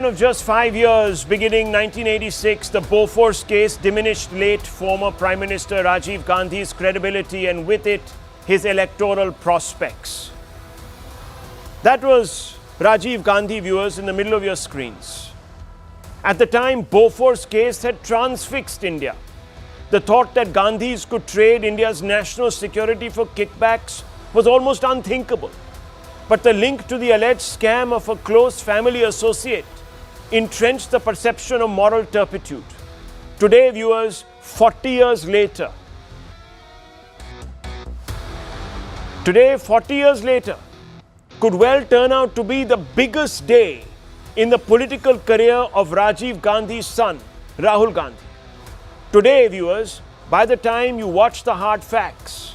Of just 5 years, beginning 1986, the Bofors case diminished late former Prime Minister Rajiv Gandhi's credibility and with it, his electoral prospects. That was Rajiv Gandhi, viewers, in the middle of your screens. At the time, Bofors case had transfixed India. The thought that Gandhis could trade India's national security for kickbacks was almost unthinkable. But the link to the alleged scam of a close family associate entrenched the perception of moral turpitude. Today, viewers, 40 years later, could well turn out to be the biggest day in the political career of Rajiv Gandhi's son, Rahul Gandhi. Today, viewers, by the time you watch the hard facts,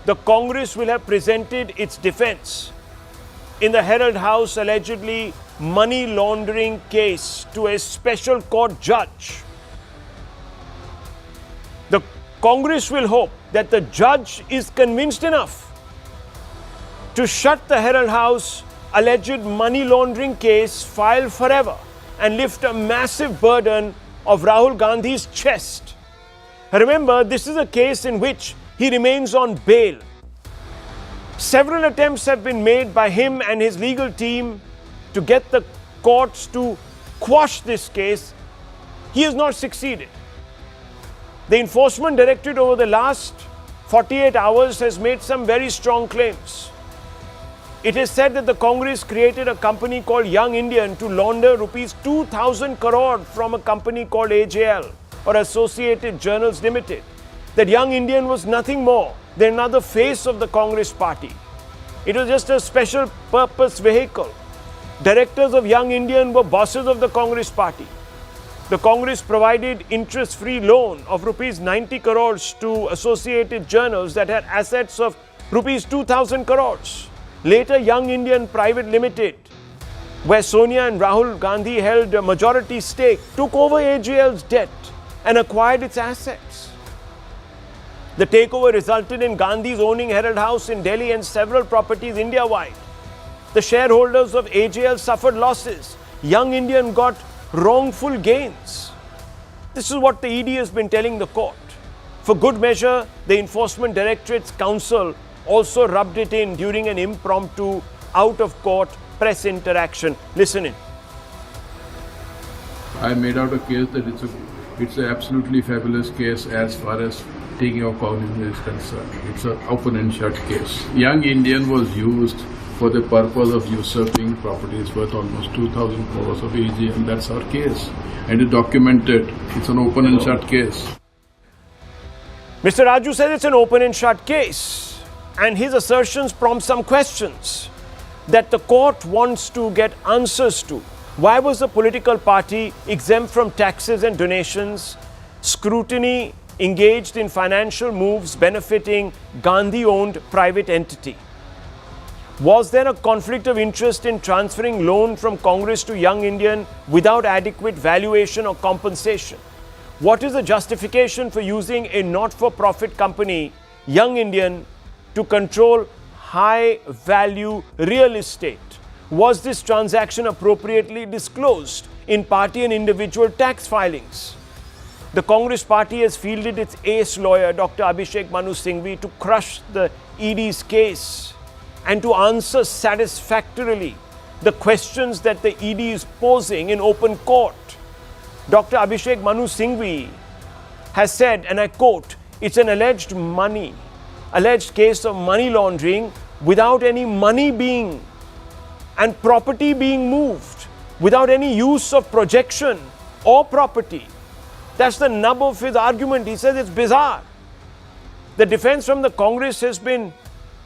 the Congress will have presented its defense in the Herald House allegedly money laundering case to a special court judge. The Congress will hope that the judge is convinced enough to shut the Herald House alleged money laundering case file forever and lift a massive burden of Rahul Gandhi's chest. Remember, this is a case in which he remains on bail. Several attempts have been made by him and his legal team to get the courts to quash this case. He has not succeeded. The Enforcement Directorate over the last 48 hours has made some very strong claims. It is said that the Congress created a company called Young Indian to launder rupees 2,000 crore from a company called AJL or Associated Journals Limited. That Young Indian was nothing more than another face of the Congress party. It was just a special purpose vehicle. Directors of Young Indian were bosses of the Congress party. The Congress provided interest-free loan of rupees 90 crores to Associated Journals that had assets of rupees 2,000 crores. Later, Young Indian Private Limited, where Sonia and Rahul Gandhi held a majority stake, took over AGL's debt and acquired its assets. The takeover resulted in Gandhi's owning Herald House in Delhi and several properties India-wide. The shareholders of AJL suffered losses. Young Indian got wrongful gains. This is what the ED has been telling the court. For good measure, the Enforcement Directorate's counsel also rubbed it in during an impromptu out-of-court press interaction. Listen in. I made out a case that it's an absolutely fabulous case as far as taking of cognizance is concerned. It's an open and shut case. Young Indian was used for the purpose of usurping properties worth almost 2,000 crores of AGM. That's our case. And it's documented. It's an open and shut case. Mr. Raju says it's an open and shut case. And his assertions prompt some questions that the court wants to get answers to. Why was the political party exempt from taxes and donations, scrutiny engaged in financial moves benefiting Gandhi-owned private entity? Was there a conflict of interest in transferring loan from Congress to Young Indian without adequate valuation or compensation? What is the justification for using a not-for-profit company, Young Indian, to control high-value real estate? Was this transaction appropriately disclosed in party and individual tax filings? The Congress party has fielded its ace lawyer, Dr. Abhishek Manu Singhvi, to crush the ED's case and to answer satisfactorily the questions that the ED is posing in open court. Dr. Abhishek Manu Singhvi has said, and I quote, "It's an alleged case of money laundering without any money being and property being moved, without any use of projection or property." That's the nub of his argument. He says it's bizarre. The defense from the Congress has been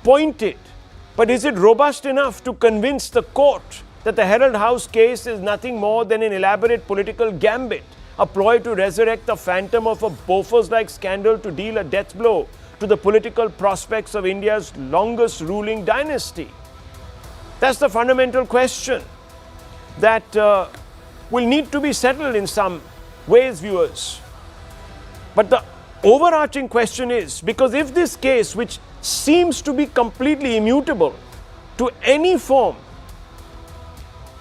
pointed, but is it robust enough to convince the court that the Herald House case is nothing more than an elaborate political gambit, a ploy to resurrect the phantom of a Bofors-like scandal to deal a death blow to the political prospects of India's longest ruling dynasty? That's the fundamental question that will need to be settled in some ways, viewers. But the overarching question is, because if this case, which seems to be completely immutable to any form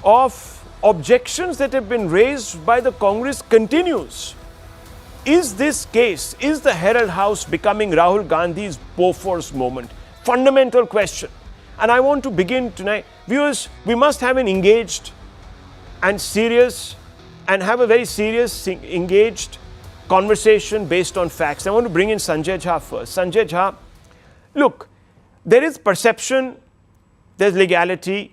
of objections that have been raised by the Congress continues. Is this case, is the Herald House becoming Rahul Gandhi's Bofors moment? Fundamental question. And I want to begin tonight. Viewers, we must have an engaged and serious and have a very serious, engaged conversation based on facts. I want to bring in Sanjay Jha first. Sanjay Jha, look, there is perception, there's legality.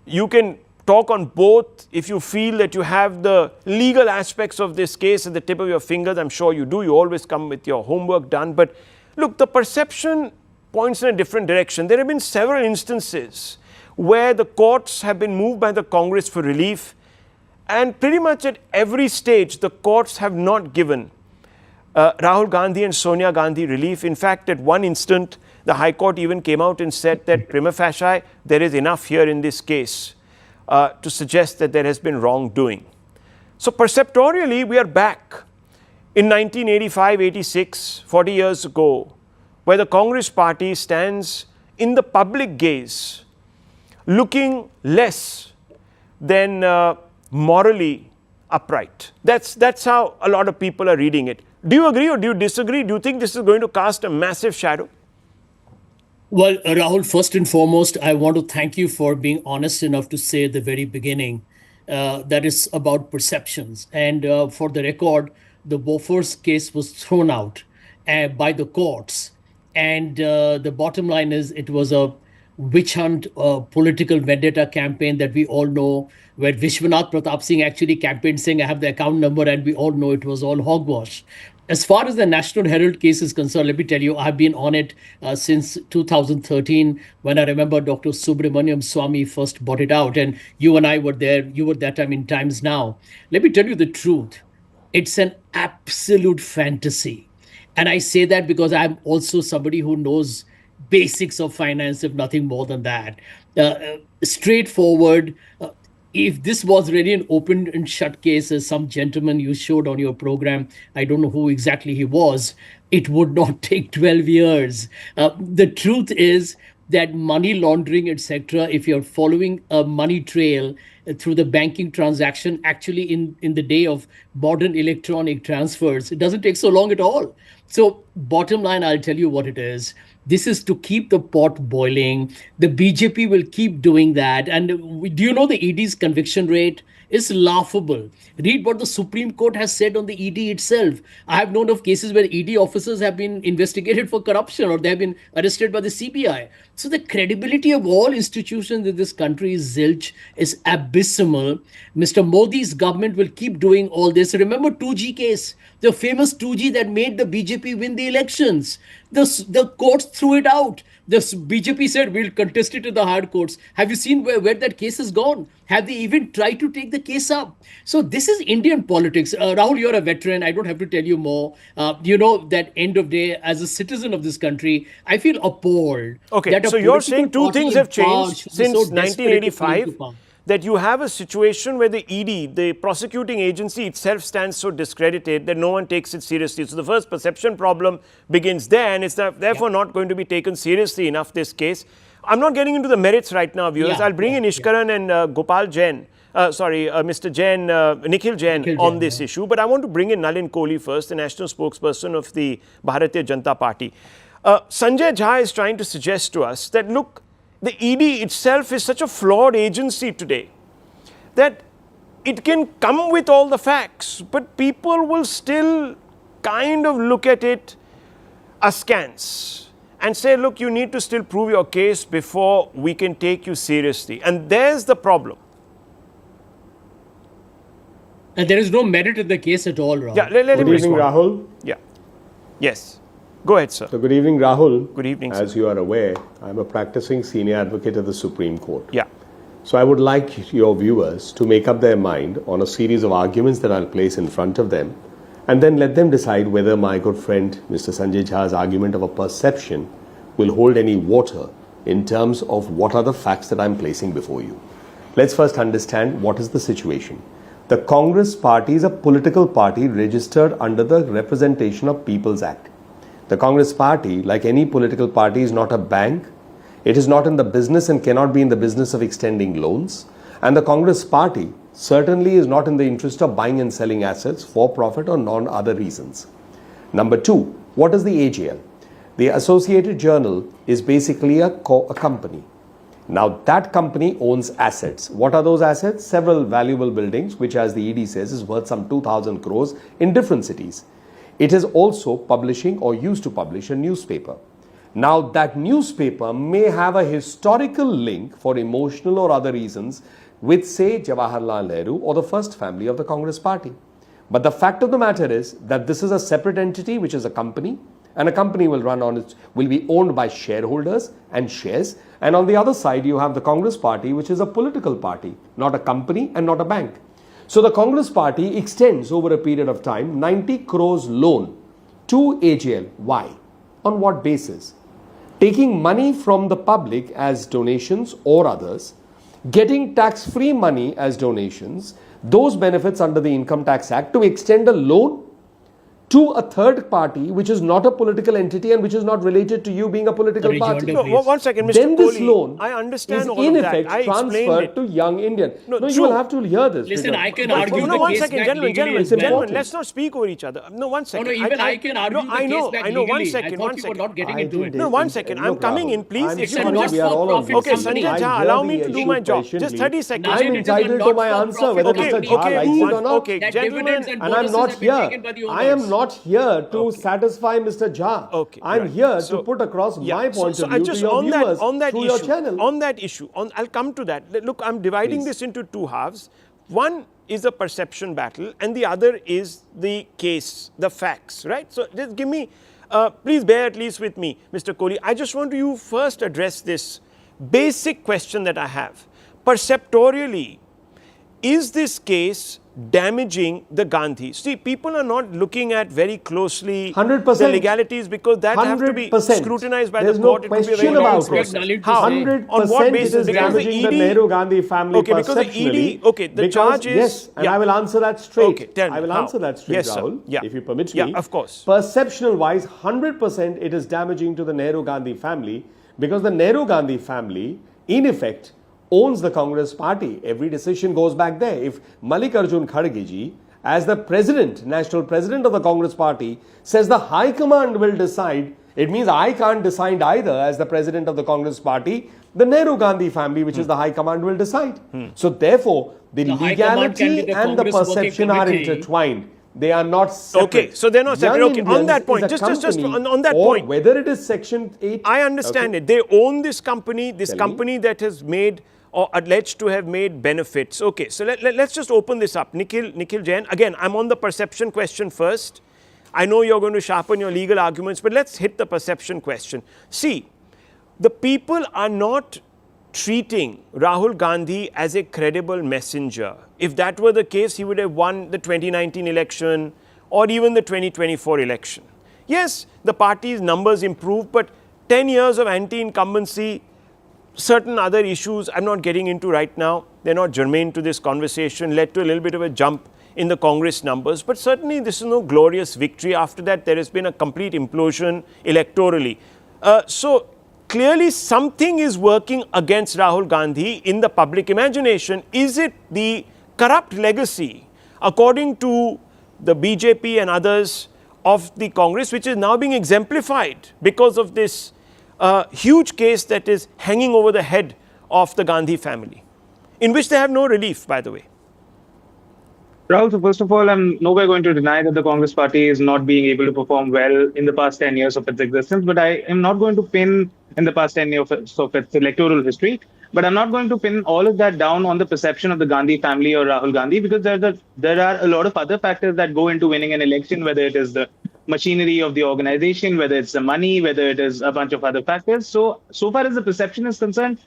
You can talk on both if you feel that you have the legal aspects of this case at the tip of your fingers. I'm sure you do. You always come with your homework done. But look, the perception points in a different direction. There have been several instances where the courts have been moved by the Congress for relief, and pretty much at every stage, the courts have not given Rahul Gandhi and Sonia Gandhi relief. In fact, at one instant, the High Court even came out and said that prima facie, there is enough here in this case to suggest that there has been wrongdoing. So perceptorially, we are back in 1985-86, 40 years ago, where the Congress party stands in the public gaze, looking less than morally upright. That's how a lot of people are reading it. Do you agree or do you disagree? Do you think this is going to cast a massive shadow? Well, Rahul, first and foremost, I want to thank you for being honest enough to say at the very beginning that it's about perceptions. And for the record, the Bofors case was thrown out by the courts. And the bottom line is it was a witch hunt, political vendetta campaign that we all know, where Vishwanath Pratap Singh actually campaigned saying, I have the account number, and we all know it was all hogwash. As far as the National Herald case is concerned, let me tell you, I've been on it since 2013, when I remember Dr. Subramaniam Swamy first brought it out, and you and I were there. You were that time in Times Now. Let me tell you the truth. It's an absolute fantasy. And I say that because I'm also somebody who knows basics of finance, if nothing more than that. Straightforward. If this was really an open and shut case, as some gentleman you showed on your program, I don't know who exactly he was, it would not take 12 years. The truth is that money laundering, etc., if you're following a money trail through the banking transaction, actually in the day of modern electronic transfers, it doesn't take so long at all. So bottom line, I'll tell you what it is. This is to keep the pot boiling. The BJP will keep doing that. And do you know the ED's conviction rate is laughable? Read what the Supreme Court has said on the ED itself. I have known of cases where ED officers have been investigated for corruption, or they have been arrested by the CBI. So the credibility of all institutions in this country is zilch, is abysmal. Mr. Modi's government will keep doing all this. Remember 2G case, the famous 2G that made the BJP win the elections. The courts threw it out. The BJP said, we'll contest it in the hard courts. Have you seen where that case has gone? Have they even tried to take the case up? So this is Indian politics. Rahul, you're a veteran. I don't have to tell you more. You know that end of day, as a citizen of this country, I feel appalled. Okay, so you're saying two things have changed since 1985. That you have a situation where the ED, the prosecuting agency itself, stands so discredited that no one takes it seriously. So the first perception problem begins there, and it's therefore not going to be taken seriously enough, this case. I'm not getting into the merits right now, viewers. I'll bring in Ishkaran and Gopal Jain, Mr. Jain, Nikhil Jain on this issue. But I want to bring in Nalin Kohli first, the national spokesperson of the Bharatiya Janata Party. Sanjay Jha is trying to suggest to us that, look, the ED itself is such a flawed agency today that it can come with all the facts, but people will still kind of look at it askance and say, look, you need to still prove your case before we can take you seriously. And there's the problem. And there is no merit in the case at all, Rahul. Yeah, let him Good evening, respond. Rahul. Yeah. Yes. Go ahead, sir. So good evening, Rahul. Good evening, As sir. you are aware, I'm a practicing senior advocate of the Supreme Court. Yeah. So I would like your viewers to make up their mind on a series of arguments that I'll place in front of them, and then let them decide whether my good friend Mr. Sanjay Jha's argument of a perception will hold any water in terms of what are the facts that I'm placing before you. Let's first understand what is the situation. The Congress party is a political party registered under the Representation of People's Act. The Congress party, like any political party, is not a bank. It is not in the business and cannot be in the business of extending loans. And the Congress party certainly is not in the interest of buying and selling assets for profit or non-other reasons. Number two, what is the AJL? The Associated Journal is basically a company. Now that company owns assets. What are those assets? Several valuable buildings, which as the ED says is worth some 2,000 crores in different cities. It is also publishing or used to publish a newspaper. Now that newspaper may have a historical link for emotional or other reasons with, say, Jawaharlal Nehru or the first family of the Congress party. But the fact of the matter is that this is a separate entity, which is a company, and a company will be owned by shareholders and shares. And on the other side, you have the Congress party, which is a political party, not a company and not a bank. So the Congress party extends over a period of time 90 crores loan to AJL. Why? On what basis? Taking money from the public as donations or others, getting tax-free money as donations, those benefits under the Income Tax Act, to extend a loan to a third party which is not a political entity and which is not related to you being a political party. No, one second, Mr. Then this Kohli, loan I understand is all in of that. effect I explained transferred it. to young Indian. No, you true. will have to hear this. Listen, because I can that's argue what- No, the one case second, back gentlemen, legally gentlemen, as well. gentlemen, let's not speak over each other. No, one second. even I can argue the I know, case back I know, one legally. second, I thought one you were second. not getting I into it. didn't- No, one second. I'm Look, coming Rahul, in. Please, I'm if you sure could not just... we are all on for-profit Okay, company. Sanjay I Jha, hear allow the me to do issue my job. Just patiently. 30 seconds. Now, I'm it is a entitled to my not-for-profit answer, whether company. Mr. Jha likes it or not. Okay, That gentlemen, dividends and And I'm bonuses not have been here. taken by the I am owners. not here to satisfy Mr. Jha. Okay, I'm right. here So- to put across my point so of I view just to your viewers on that through issue, your channel. On that issue, I'll come to that. Look, I'm dividing Please. this into two halves. One is a perception battle, and the other is the case, the facts, right? So just give me, please bear at least with me, Mr. Kohli. I just want you first address this basic question that I have. Perceptorially, is this case damaging the Gandhis? See, people are not looking at very closely 100%. the legalities because that have to be 100%. scrutinized by There's the no court. It could be a question very long about it. process. How? 100% On what basis? it is Because damaging the Nehru Gandhi family Okay, because the perceptionally. ED, okay, the because- charge is... Yes, and yeah. I will answer that straight. Okay, tell me, I will how? answer that straight, Yes, sir. Rahul, Yeah. if you permit Yeah, me. of course. Perceptional wise, 100% it is damaging to the Nehru Gandhi family because the Nehru Gandhi family, in effect, owns the Congress party. Every decision goes back there. If Mallikarjun Kharge ji, as the president, national president of the Congress party, says the High Command will decide, it means I can't decide either as the president of the Congress party. The Nehru Gandhi family, which is the High Command, will decide. So therefore, the High Command can be legality the and the Congress working perception are committee. intertwined. They are not separate. Okay, so they're not separate. Young Okay, on Indians that point, is a just company, on that or point. whether it is Section 8. I understand it. They own this company that has made or alleged to have made benefits. Okay, so let's just open this up. Nikhil Jain, again, I'm on the perception question first. I know you're going to sharpen your legal arguments, but let's hit the perception question. See, the people are not treating Rahul Gandhi as a credible messenger. If that were the case, he would have won the 2019 election or even the 2024 election. Yes, the party's numbers improved, but 10 years of anti-incumbency, certain other issues I'm not getting into right now, they're not germane to this conversation, led to a little bit of a jump in the Congress numbers. But certainly this is no glorious victory. After that, there has been a complete implosion electorally. So clearly something is working against Rahul Gandhi in the public imagination. Is it the corrupt legacy, according to the BJP and others of the Congress, which is now being exemplified because of this huge case that is hanging over the head of the Gandhi family, in which they have no relief, by the way? Rahul, so first of all, I'm nowhere going to deny that the Congress party is not being able to perform well in the past 10 years of its existence, but I am not going to pin in the past 10 years of its electoral history, but I'm not going to pin all of that down on the perception of the Gandhi family or Rahul Gandhi, because there are a lot of other factors that go into winning an election, whether it is the machinery of the organization, whether it's the money, whether it is a bunch of other factors. So far as the perception is concerned,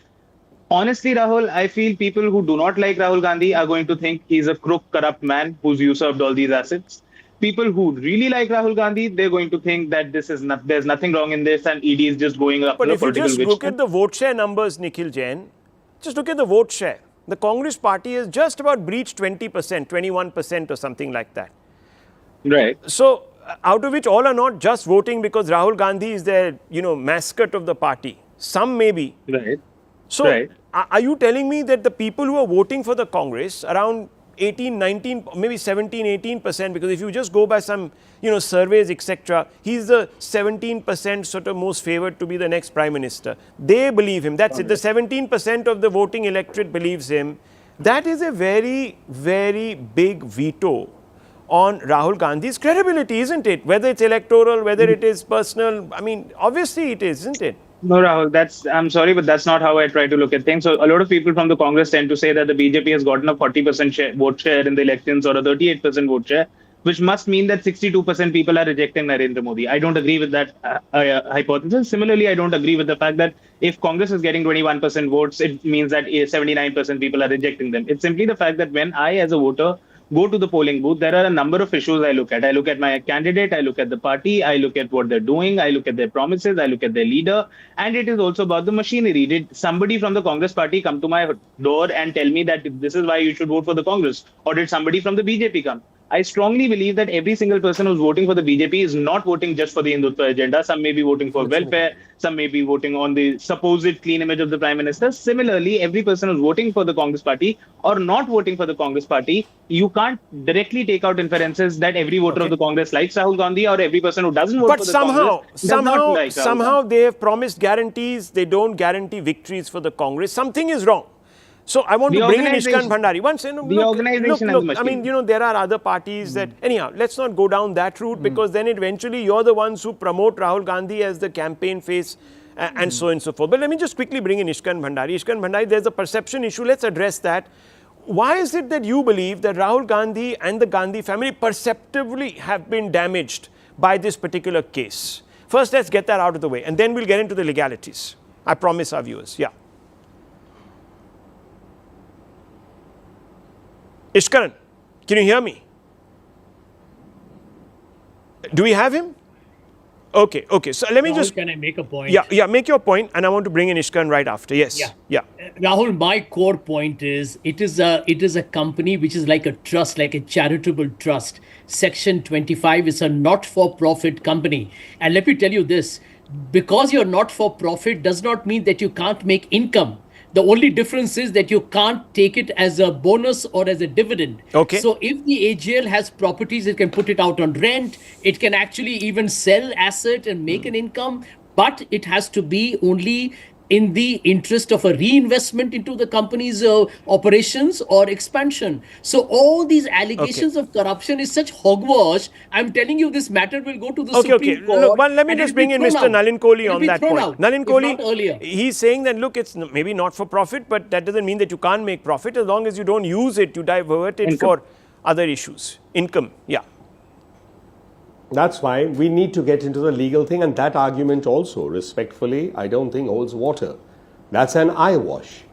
honestly, Rahul, I feel people who do not like Rahul Gandhi are going to think he's a crook, corrupt man who's usurped all these assets. People who really like Rahul Gandhi, they're going to think that there's nothing wrong in this and ED is just going up. But if you just look at the vote share numbers, Nikhil Jain, just look at the vote share. The Congress party has just about breached 20%, 21% or something like that. Right. So, out of which all are not just voting because Rahul Gandhi is their, mascot of the party. Some may be. Right. So, Right. are you telling me that the people who are voting for the Congress, around 18, 19, maybe 17, 18%, because if you just go by some, surveys, etc., he's the 17% sort of most favored to be the next prime minister. They believe him. That's it. The 17% of the voting electorate believes him. That is a very, very big veto on Rahul Gandhi's credibility, isn't it? Whether it's electoral, whether it is personal, I mean, obviously it is, isn't it? No, Rahul, I'm sorry, but that's not how I try to look at things. So a lot of people from the Congress tend to say that the BJP has gotten a 40% vote share in the elections or a 38% vote share, which must mean that 62% people are rejecting Narendra Modi. I don't agree with that hypothesis. Similarly, I don't agree with the fact that if Congress is getting 21% votes, it means that 79% people are rejecting them. It's simply the fact that when I, as a voter, go to the polling booth, there are a number of issues I look at. I look at my candidate, I look at the party, I look at what they're doing, I look at their promises, I look at their leader, and it is also about the machinery. Did somebody from the Congress party come to my door and tell me that this is why you should vote for the Congress? Or did somebody from the BJP come? I strongly believe that every single person who's voting for the BJP is not voting just for the Hindutva agenda. Some may be voting for welfare. Some may be voting on the supposed clean image of the Prime Minister. Similarly, every person who's voting for the Congress party or not voting for the Congress party, you can't directly take out inferences that every voter of the Congress likes Rahul Gandhi or every person who doesn't vote But for the Congress does not like Rahul somehow Gandhi. they have promised guarantees. They don't guarantee victories for the Congress. Something is wrong. So I want The to bring in Ishkan organization- Bhandari. Once, organization has look, I mean, there are other parties that, anyhow, let's not go down that route because then eventually you're the ones who promote Rahul Gandhi as the campaign face and so on and so forth. But let me just quickly bring in Ishkan Bhandari. Ishkan Bhandari, there's a perception issue. Let's address that. Why is it that you believe that Rahul Gandhi and the Gandhi family perceptively have been damaged by this particular case? First, let's get that out of the way and then we'll get into the legalities. I promise our viewers. Yeah. Ishkaran, can you hear me? Do we have him? Okay. So let me Rahul, just. can I make a point? Yeah, make your point, and I want to bring in Ishkan right after. Yes. Yeah. Rahul, my core point is it is a company which is like a trust, like a charitable trust. Section 25 is a not-for-profit company. And let me tell you this, because you're not-for-profit does not mean that you can't make income. The only difference is that you can't take it as a bonus or as a dividend. Okay. So if the AGL has properties, it can put it out on rent. It can actually even sell asset and make an income, but it has to be only in the interest of a reinvestment into the company's operations or expansion. So all these allegations of corruption is such hogwash. I'm telling you, this matter will go to the Supreme Court. Look, let me and just it'll bring be in thrown Mr. out. Nalin Kohli It'll on be that thrown point. out, Nalin if Kohli, not earlier. he's saying that, look, it's maybe not for profit, but that doesn't mean that you can't make profit as long as you don't use it to divert it for other issues. Income, yeah. That's why we need to get into the legal thing, and that argument also, respectfully, I don't think holds water. That's an eyewash.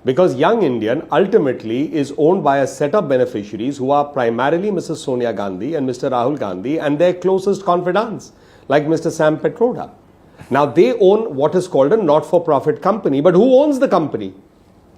Because Young Indian ultimately is owned by a set of beneficiaries who are primarily Mrs. Sonia Gandhi and Mr. Rahul Gandhi and their closest confidants, like Mr. Sam Petroda. Now, they own what is called a not-for-profit company, but who owns the company?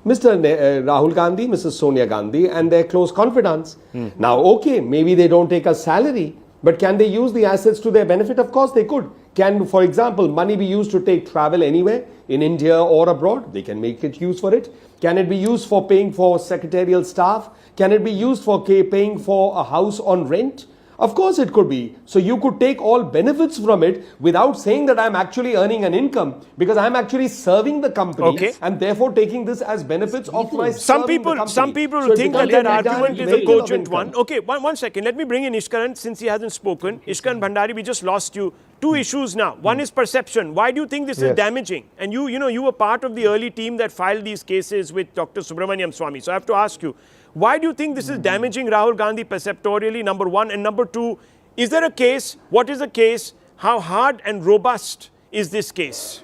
Mr. Rahul Gandhi, Mrs. Sonia Gandhi and their close confidants. Now, okay, maybe they don't take a salary, but can they use the assets to their benefit? Of course they could. Can, for example, money be used to take travel anywhere in India or abroad? They can make it use for it. Can it be used for paying for secretarial staff? Can it be used for paying for a house on rent? Of course it could be. So you could take all benefits from it without saying that I'm actually earning an income, because I'm actually serving the company and therefore taking this as benefits of my Some people So think that argument is a cogent one. Okay, one second. Let me bring in Ishkaran since he hasn't spoken. Ishkan Bhandari, we just lost you. Two issues now. One is perception. Why do you think this is damaging? And you were part of the early team that filed these cases with Dr. Subramaniam Swamy. So I have to ask you, why do you think this is damaging Rahul Gandhi perceptorially, number one? And number two, is there a case? What is the case? How hard and robust is this case?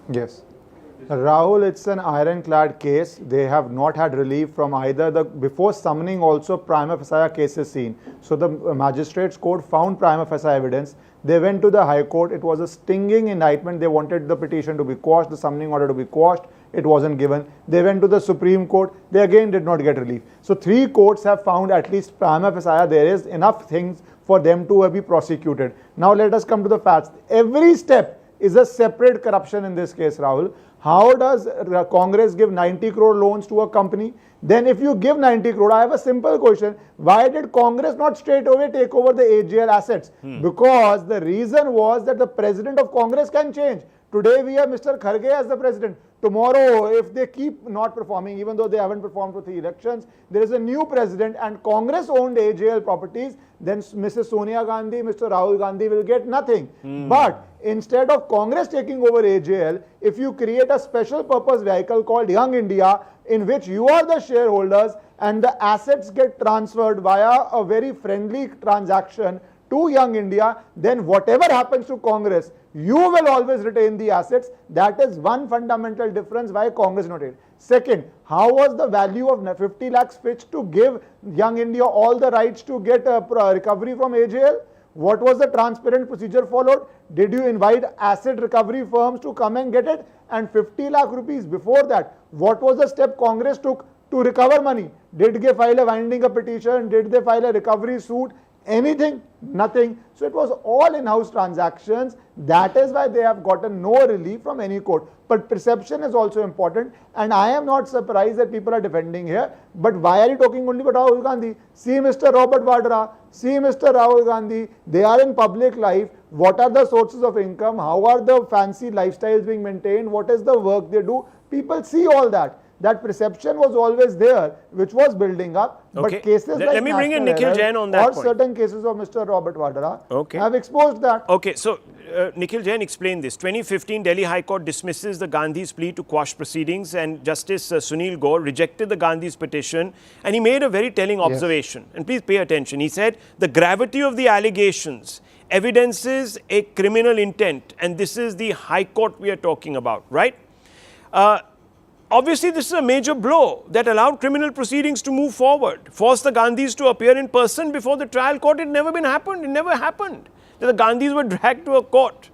Yes. Rahul, it's an ironclad case. They have not had relief from either before summoning also prima facie cases seen. So the magistrates court found prima facie evidence. They went to the High Court. It was a stinging indictment. They wanted the petition to be quashed, the summoning order to be quashed. It wasn't given. They went to the Supreme Court. They again did not get relief. So 3 courts have found at least prima facie there is enough things for them to be prosecuted. Now let us come to the facts. Every step is a separate corruption in this case, Rahul. How does Congress give 90 crore loans to a company? Then if you give 90 crore, I have a simple question. Why did Congress not straight away take over the AGL assets? Because the reason was that the president of Congress can change. Today we have Mr. Kharge as the president. Tomorrow, if they keep not performing, even though they haven't performed for 3 elections, there is a new president and Congress owned AGL properties, then Mrs. Sonia Gandhi, Mr. Rahul Gandhi will get nothing. But instead of Congress taking over AGL, if you create a special purpose vehicle called Young India, in which you are the shareholders and the assets get transferred via a very friendly transaction to Young India, then whatever happens to Congress, you will always retain the assets. That is one fundamental difference why Congress not it. Second, how was the value of 50 lakhs fixed to give Young India all the rights to get a recovery from AGL? What was the transparent procedure followed? Did you invite asset recovery firms to come and get it? And 50 lakh rupees before that, what was the step Congress took to recover money? Did they file a winding a petition? Did they file a recovery suit? Anything? Nothing. So it was all in-house transactions. That is why they have gotten no relief from any court. But perception is also important, and I am not surprised that people are defending here. But why are you talking only about Rahul Gandhi? See Mr. Robert Vadra, see Mr. Rahul Gandhi. They are in public life. What are the sources of income? How are the fancy lifestyles being maintained? What is the work they do? People see all that. That perception was always there, which was building up. Okay. But cases like Let me bring in National Nikhil Herald Jain on that or point. certain cases of Mr. Robert Vadra Okay. have exposed that. Okay, so Nikhil Jain, explain this. 2015, Delhi High Court dismisses the Gandhis' plea to quash proceedings, and Justice Sunil Gaur rejected the Gandhis' petition, and he made a very telling observation. And please pay attention. He said, the gravity of the allegations evidences a criminal intent, and this is the High Court we are talking about, right? Obviously, this is a major blow that allowed criminal proceedings to move forward, forced the Gandhis to appear in person before the trial court. It never happened. It never happened that the Gandhis were dragged to a court.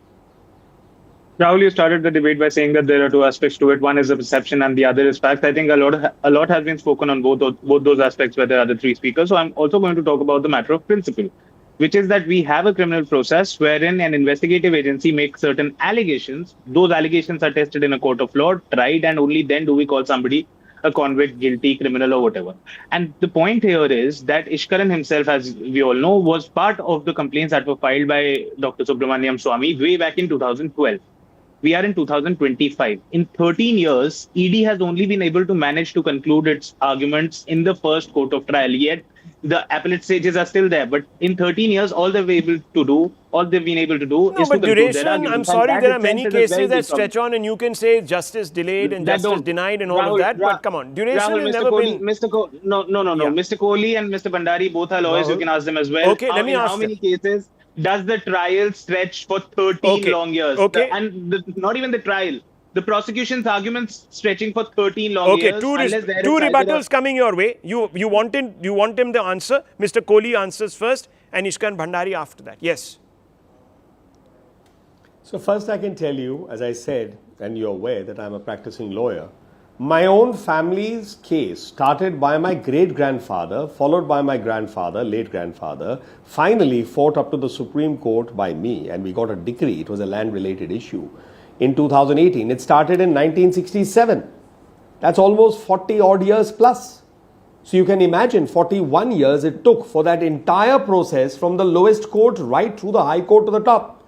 Rahul, you started the debate by saying that there are two aspects to it. One is the perception and the other is fact. I think a lot has been spoken on both those aspects by the other three speakers. So I'm also going to talk about the matter of principle, which is that we have a criminal process wherein an investigative agency makes certain allegations. Those allegations are tested in a court of law, tried, and only then do we call somebody a convict, guilty, criminal, or whatever. And the point here is that Ishkaran himself, as we all know, was part of the complaints that were filed by Dr. Subramaniam Swamy way back in 2012. We are in 2025. In 13 years, ED has only been able to manage to conclude its arguments in the first court of trial. Yet the appellate stages are still there. But in 13 years, all they've been able to do No, is but to conclude their duration, arguments. I'm sorry, there are many cases that stretch on, and you can say justice delayed and justice denied and all of that. But come on, duration Rahul, has never been. No. Yeah. Mr. Kohli and Mr. Bhandari both are lawyers. You can ask them as well. Okay, let me ask how them. many cases does the trial stretch for 13 long years? Okay. Not even the trial. The prosecution's arguments stretching for 13 long years. Two rebuttals coming your way. You want him the answer. Mr. Kohli answers first, and Ishkan Bhandari after that. Yes. So first I can tell you, as I said, and you're aware that I'm a practicing lawyer, my own family's case started by my great-grandfather, followed by my grandfather, late grandfather, finally fought up to the Supreme Court by me, and we got a decree. It was a land-related issue. In 2018, it started in 1967. That's almost 40 odd years plus. So you can imagine 41 years it took for that entire process from the lowest court right through the high court to the top.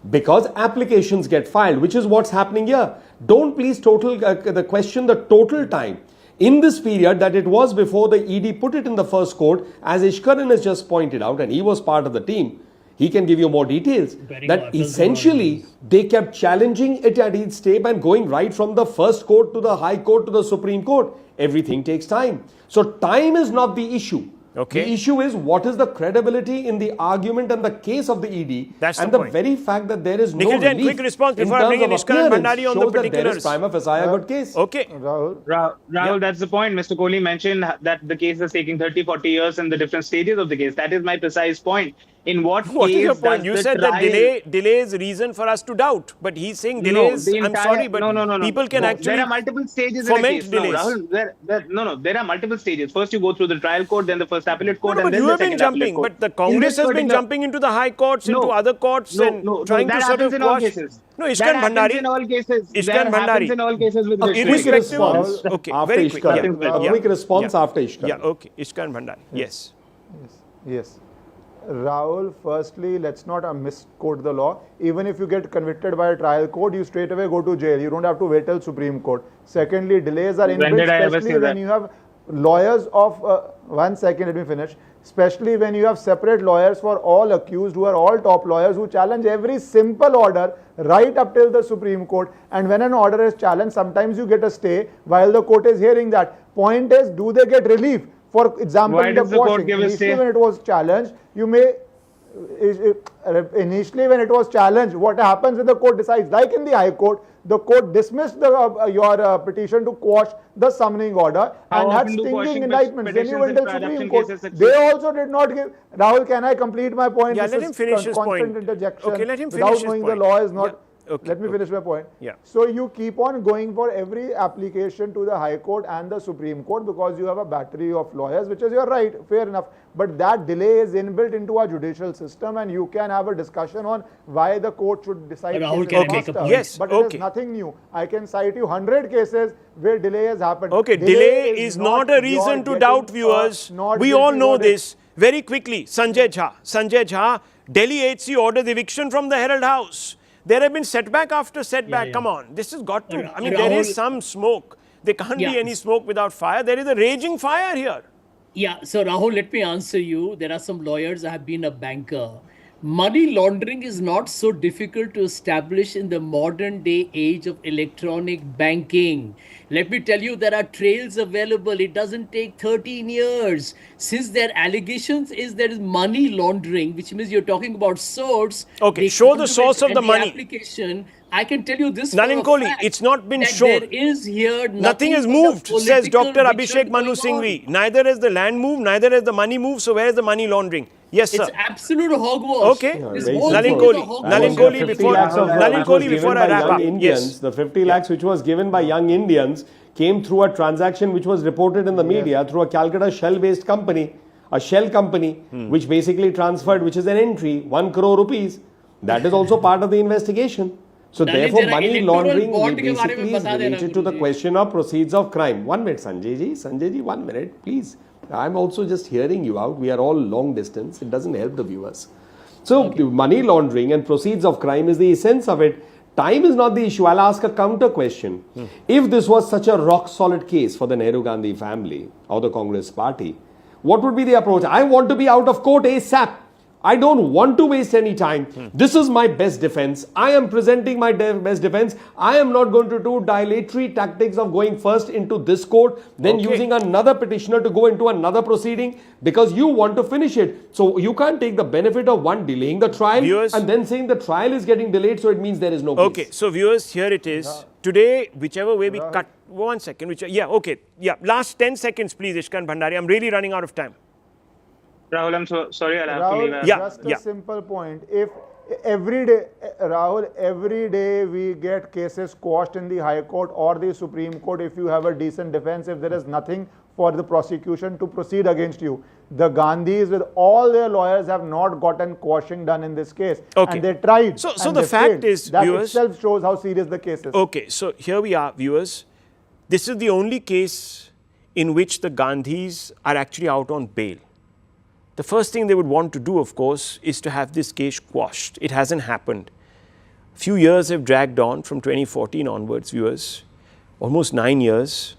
Because applications get filed, which is what's happening here. Don't please question the total time. In this period that it was before the ED put it in the first court, as Ishkaran has just pointed out, and he was part of the team, he can give you more details, that essentially they kept challenging it at each step and going right from the first court to the high court to the Supreme Court. Everything takes time. So time is not the issue. Okay. The issue is what is the credibility in the argument and the case of the ED. That's and the the point. very fact that there is Nikhil no Jain, relief quick response in before I bring in terms of Ishkan appearance Bhandari on the shows that there particulars. is prima facie a good case. Okay. Rahul, that's the point. Mr. Kohli mentioned that the case is taking 30, 40 years in the different stages of the case. That is my precise point. In what What is case your point? does You the said that trial- delay is reason for us to doubt, but he's saying No, delays. the I'm entire- sorry, but no. people can actually There are multiple stages in a foment case. delays. No, Rahul, there are multiple stages. First, you go through the trial court, then the first appellate court, No, and but then you the have been second appellate jumping. court. But the In Congress this has been particular- jumping into the high courts, into other courts, and trying to that sort of happens in all quash. cases. No, That Ishkan happens Bhandari. in all cases. Ishkan That happens Bhandari. in all cases with A this. quick Irrespective of- response okay, after very quick. Ishkan. Yeah. A quick response after Ishkan. Yeah, okay. Ishkan Bhandari. Yes. Yes. Rahul, firstly, let's not misquote the law. Even if you get convicted by a trial court, you straight away go to jail. You don't have to wait till Supreme Court. Secondly, delays are When inbuilt, did I ever especially say when that? you have lawyers of... 1 second, let me finish. Especially when you have separate lawyers for all accused who are all top lawyers who challenge every simple order right up till the Supreme Court. And when an order is challenged, sometimes you get a stay while the court is hearing that. Point is, do they get relief? For example, Why in the does the court quashing, give a initially stay? when it was challenged, you may... Initially when it was challenged, what happens when the court decides? Like in the High Court, the court dismissed your petition to quash the summoning order and had often do stinging quashing indictments. Then you petitions went in till pre-adoption Supreme Court. cases succeed? They also did not give... Rahul, can I complete my point? Yeah, This let is him finish his constant point. interjection Okay, let him finish without his knowing point. the law is not... Yeah. Okay, Let me finish my point. Yeah. So you keep on going for every application to the High Court and the Supreme Court because you have a battery of lawyers, which is your right, fair enough. But that delay is inbuilt into our judicial system, and you can have a discussion on why the court should decide Rahul, cases can I make a faster. point? Yes, But it okay. is nothing new. I can cite you 100 cases where delay has happened. Okay, delay is not a reason to doubt, viewers. We all know this. Very quickly, Sanjay Jha, Delhi HC orders eviction from the Herald House. There have been setback after setback. Yeah. Come on, this has got to... I mean, Rahul- there is some smoke. There can't be Yeah. any smoke without fire. There is a raging fire here. Yeah, so Rahul, let me answer you. There are some lawyers. I have been a banker. Money laundering is not so difficult to establish in the modern day age of electronic banking. Let me tell you, there are trails available. It doesn't take 13 years. Since their allegations is there is money laundering, which means you're talking about source. Okay, they show the contribute source of the any money. Application. I can tell you this. Nalin for a Kohli, fact, it's not been that shown. There is here Nothing has but a moved, says political Dr. ritual Abhishek Manu going on. Singhvi. Neither has the land moved, neither has the money moved. So where is the money laundering? Yes, sir. It's absolute hogwash. Okay. This very whole simple. thing Nalin is a Kohli. hogwash. Nalin And Kohli 50 before- lakhs of Nalin which Kohli was before given I by wrap young up. Indians, Yes. the 50 lakhs which was given by young Indians came through a transaction which was reported in the media through a Calcutta shell-based company, a shell company, which basically transferred, which is an entry, 1 crore rupees. That is also part of the investigation. So Nalin, therefore, जरा money electoral laundering bond के बारे में basically is बता देना related to the Guruji. question of proceeds of crime. 1 minute, Sanjay ji, 1 minute, please. I'm also just hearing you out. We are all long distance. It doesn't help the viewers. So money laundering and proceeds of crime is the essence of it. Time is not the issue. I'll ask a counter question. If this was such a rock solid case for the Nehru Gandhi family or the Congress party, what would be the approach? I want to be out of court ASAP. I don't want to waste any time. This is my best defense. I am presenting my best defense. I am not going to do dilatory tactics of going first into this court, then Okay. using another petitioner to go into another proceeding because you want to finish it. So you can't take the benefit of one delaying the trial Viewers- and then saying the trial is getting delayed, so it means there is no case. Okay, so viewers, here it is. Today, whichever way we cut, 1 second, last 10 seconds, please, Ishkan Bhandari. I'm really running out of time. Rahul, I'm so sorry. I'll have to leave. Rahul, Yeah, just yeah. a simple point. If every day, Rahul, every day we get cases quashed in the High Court or the Supreme Court if you have a decent defense, if there is nothing for the prosecution to proceed against you. The Gandhis with all their lawyers have not gotten quashing done in this case. Okay. And they tried. So and the they fact failed. is, that viewers- itself shows how serious the case is. Okay, so here we are, viewers. This is the only case in which the Gandhis are actually out on bail. The first thing they would want to do, of course, is to have this case quashed. It hasn't happened. Few years have dragged on from 2014 onwards, viewers. Almost 9 years,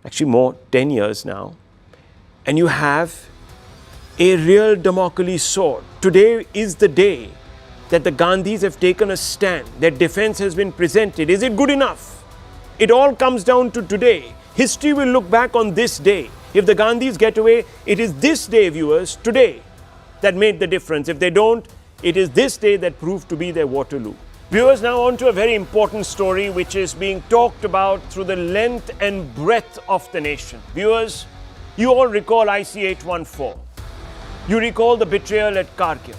actually more, 10 years now. And you have a real Damocles sword. Today is the day that the Gandhis have taken a stand. Their defense has been presented. Is it good enough? It all comes down to today. History will look back on this day. If the Gandhis get away, it is this day, viewers, today, that made the difference. If they don't, it is this day that proved to be their Waterloo. Viewers, now on to a very important story which is being talked about through the length and breadth of the nation. Viewers, you all recall IC 814. You recall the betrayal at Kargil.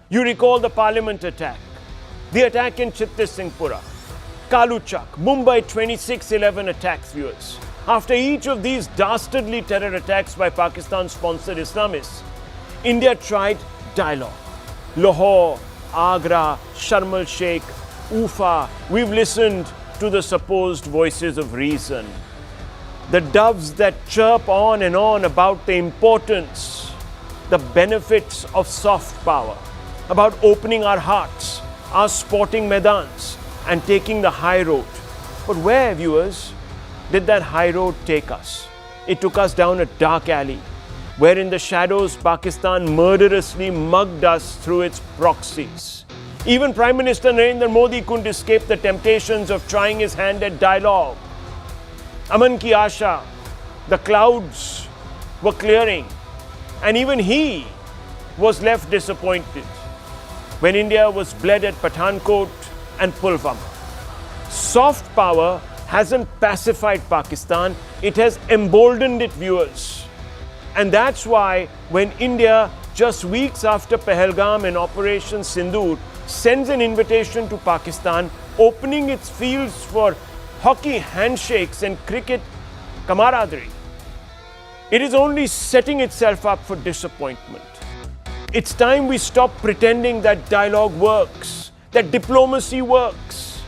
You recall the parliament attack, the attack in Chittis Singhpura, Kaluchak, Mumbai 26/11 attacks, viewers. After each of these dastardly terror attacks by Pakistan-sponsored Islamists, India tried dialogue. Lahore, Agra, Sharm el-Sheikh, Ufa, we've listened to the supposed voices of reason. The doves that chirp on and on about the importance, the benefits of soft power, about opening our hearts, our sporting maidans, and taking the high road. But where, viewers, did that high road take us? It took us down a dark alley, where in the shadows Pakistan murderously mugged us through its proxies. Even Prime Minister Narendra Modi couldn't escape the temptations of trying his hand at dialogue. Aman ki Asha, the clouds were clearing, and even he was left disappointed when India was bled at Pathankot and Pulwama. Soft power hasn't pacified Pakistan, it has emboldened it, viewers. And that's why when India, just weeks after Pahalgam and Operation Sindoor, sends an invitation to Pakistan, opening its fields for hockey handshakes and cricket camaraderie, it is only setting itself up for disappointment. It's time we stop pretending that dialogue works, that diplomacy works,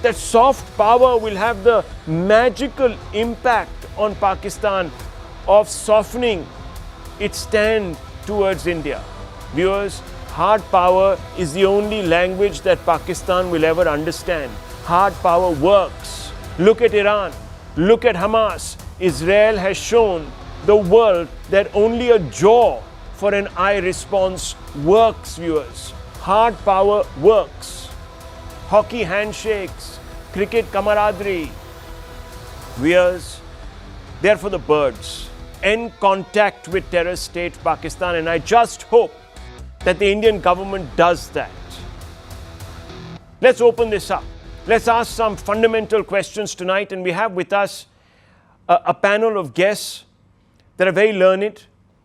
that soft power will have the magical impact on Pakistan of softening its stand towards India. Viewers, hard power is the only language that Pakistan will ever understand. Hard power works. Look at Iran. Look at Hamas. Israel has shown the world that only a jaw for an eye response works, viewers. Hard power works. Hockey handshakes, cricket camaraderie. Viewers, they're for the birds. End contact with terror state Pakistan, and I just hope that the Indian government does that. Let's open this up. Let's ask some fundamental questions tonight, and we have with us a panel of guests that are very learned,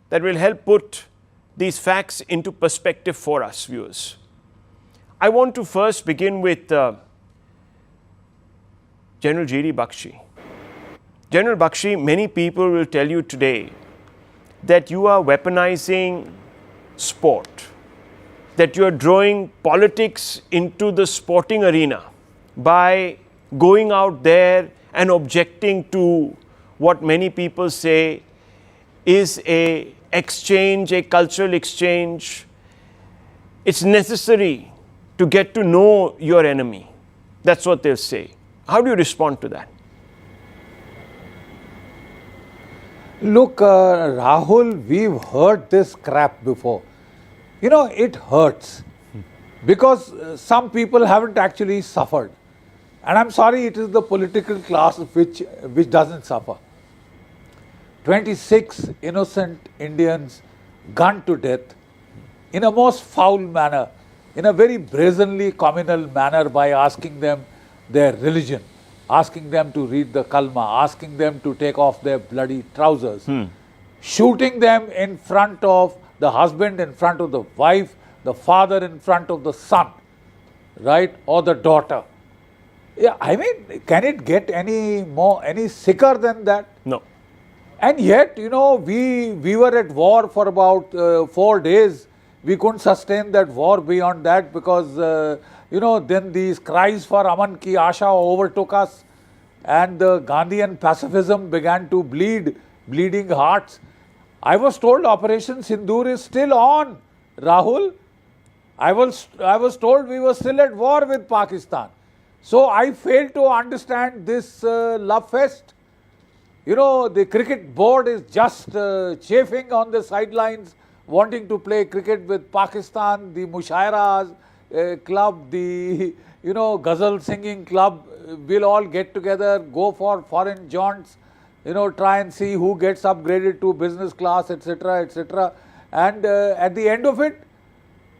that will help put these facts into perspective for us, viewers. I want to first begin with General G.D. Bakshi. General Bakshi, many people will tell you today that you are weaponizing sport, that you are drawing politics into the sporting arena by going out there and objecting to what many people say is a exchange, a cultural exchange. It's necessary to get to know your enemy. That's what they'll say. How do you respond to that? Look, Rahul, we've heard this crap before. You know, it hurts because some people haven't actually suffered. And I'm sorry, it is the political class which doesn't suffer. 26 innocent Indians gunned to death in a most foul manner, in a very brazenly communal manner, by asking them their religion, asking them to read the Kalma, asking them to take off their bloody trousers, shooting them in front of the husband, in front of the wife, the father in front of the son, right, or the daughter. Yeah, I mean, can it get any sicker than that? No. And yet, you know, we were at war for about 4 days. We couldn't sustain that war beyond that because, you know, then these cries for Aman ki Asha overtook us, and the Gandhian pacifism began to bleeding hearts. I was told Operation Sindoor is still on, Rahul. I was told we were still at war with Pakistan. So I fail to understand this love fest. You know, the cricket board is just chafing on the sidelines, wanting to play cricket with Pakistan. The Mushairas club, the, you know, ghazal singing club will all get together, go for foreign jaunts, you know, try and see who gets upgraded to business class, etc., etc. And at the end of it,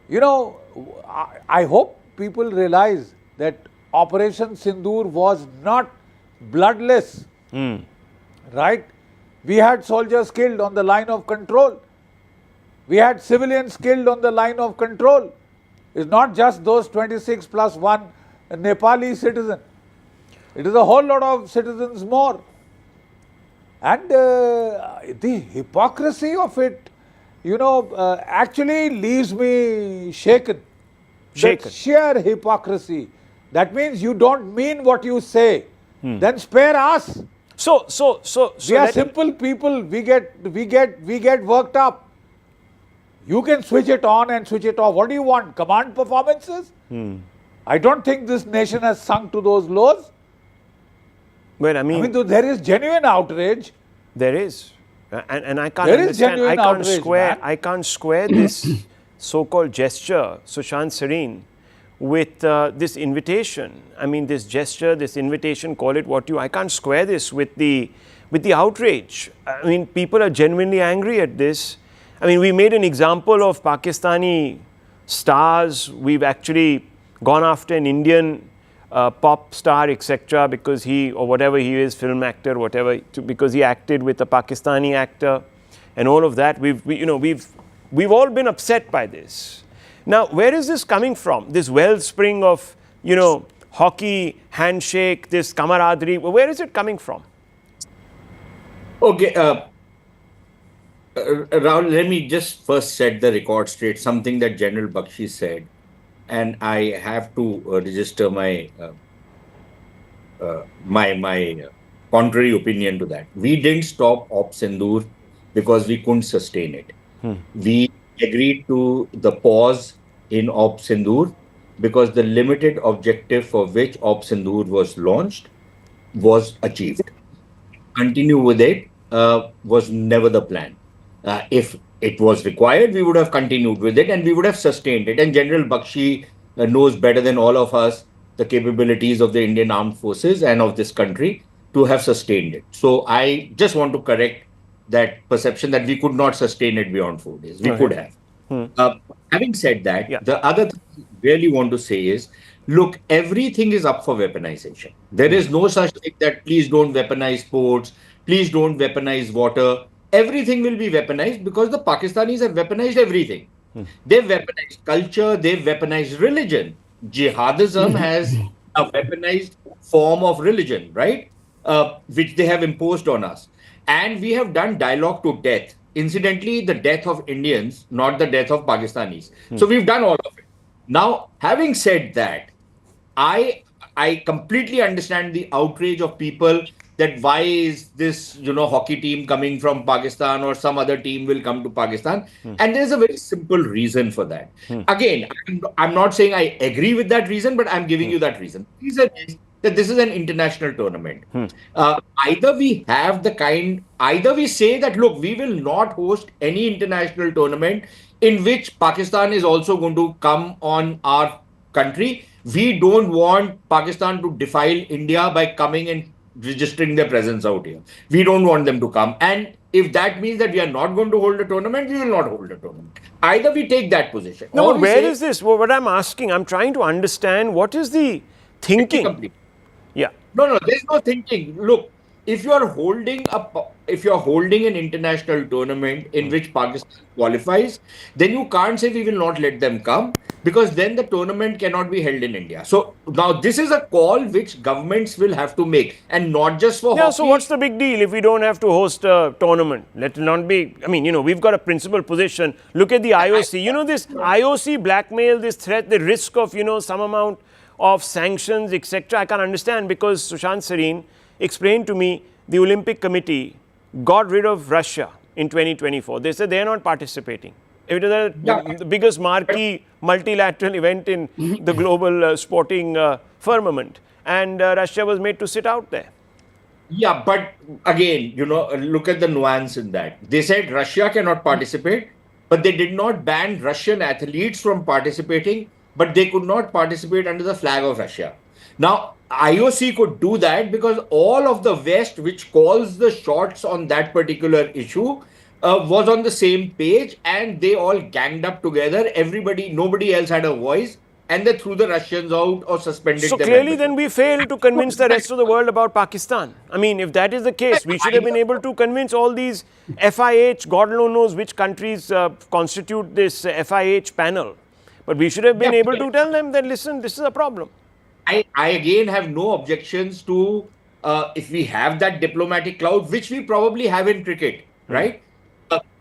you know, I hope people realize that Operation Sindoor was not bloodless. Right? We had soldiers killed on the line of control. We had civilians killed on the line of control. It's not just those 26 plus one Nepali citizen. It is a whole lot of citizens more. And the hypocrisy of it, actually leaves me shaken. Shaken. That sheer hypocrisy. That means you don't mean what you say. Then spare us. So We are simple people. We get worked up. You can switch it on and switch it off. What do you want? Command performances? I don't think this nation has sunk to those lows. Well, I mean, there is genuine outrage. there is, and I can't There is understand. genuine outrage, man. I can't square this so-called gesture, Sushant Sareen, with this invitation. I mean, this gesture, this invitation, call it what you. I can't square this with the outrage. I mean, people are genuinely angry at this. I mean, we made an example of Pakistani stars. We've actually gone after an Indian pop star, etc., because he, or whatever he is, film actor, whatever, because he acted with a Pakistani actor, and all of that. We've all been upset by this. Now, where is this coming from? This wellspring of, hockey, handshake, this camaraderie. Where is it coming from? Okay, Rahul, let me just first set the record straight. Something that General Bakshi said, and I have to register my contrary opinion to that. We didn't stop Op Sindoor because we couldn't sustain it. We agreed to the pause in Op Sindoor because the limited objective for which Op Sindoor was launched was achieved. Continue with it was never the plan. If it was required, we would have continued with it and we would have sustained it. And General Bakshi knows better than all of us the capabilities of the Indian Armed Forces and of this country to have sustained it. So I just want to correct that perception that we could not sustain it beyond 4 days. We could have. Having said that, the other thing I really want to say is, look, everything is up for weaponization. There is no such thing that please don't weaponize sports, please don't weaponize water. Everything will be weaponized because the Pakistanis have weaponized everything. They've weaponized culture, they've weaponized religion. Jihadism has a weaponized form of religion, right? Which they have imposed on us. And we have done dialogue to death. Incidentally, the death of Indians, not the death of Pakistanis. So we've done all of it. Now, having said that, I completely understand the outrage of people that why is this, hockey team coming from Pakistan or some other team will come to Pakistan. And there's a very simple reason for that. Again, I'm not saying I agree with that reason, but I'm giving you that reason. The reason is that this is an international tournament. Either we say that, look, we will not host any international tournament in which Pakistan is also going to come on our country. We don't want Pakistan to defile India by coming and registering their presence out here. We don't want them to come. And if that means that we are not going to hold a tournament, we will not hold a tournament. Either we take that position. No, but where is this? What I'm asking, I'm trying to understand what is the thinking. Yeah. No, there's no thinking. Look, if you are holding an international tournament in which Pakistan qualifies, then you can't say we will not let them come, because then the tournament cannot be held in India. So now this is a call which governments will have to make, and not just for hockey. So what's the big deal if we don't have to host a tournament? Let it not be. I mean, we've got a principled position. Look at the IOC. This IOC blackmail, this threat, the risk of, some amount of sanctions, etc. I can't understand, because Sushant Sareen explained to me the Olympic Committee got rid of Russia in 2024. They said they're not participating. It is the biggest marquee multilateral event in the global sporting firmament. And Russia was made to sit out there. Yeah, but again, look at the nuance in that. They said Russia cannot participate, but they did not ban Russian athletes from participating, but they could not participate under the flag of Russia. Now, IOC could do that because all of the West, which calls the shots on that particular issue, was on the same page, and they all ganged up together. Nobody else had a voice. and they threw the Russians out or suspended So their clearly then membership. we failed to convince the rest of the world about Pakistan. I mean, if that is the case, we should have been able to convince all these FIH, God knows which countries constitute this FIH panel. But we should have been able to tell them that, listen, this is a problem. I again have no objections to if we have that diplomatic clout, which we probably have in cricket, right?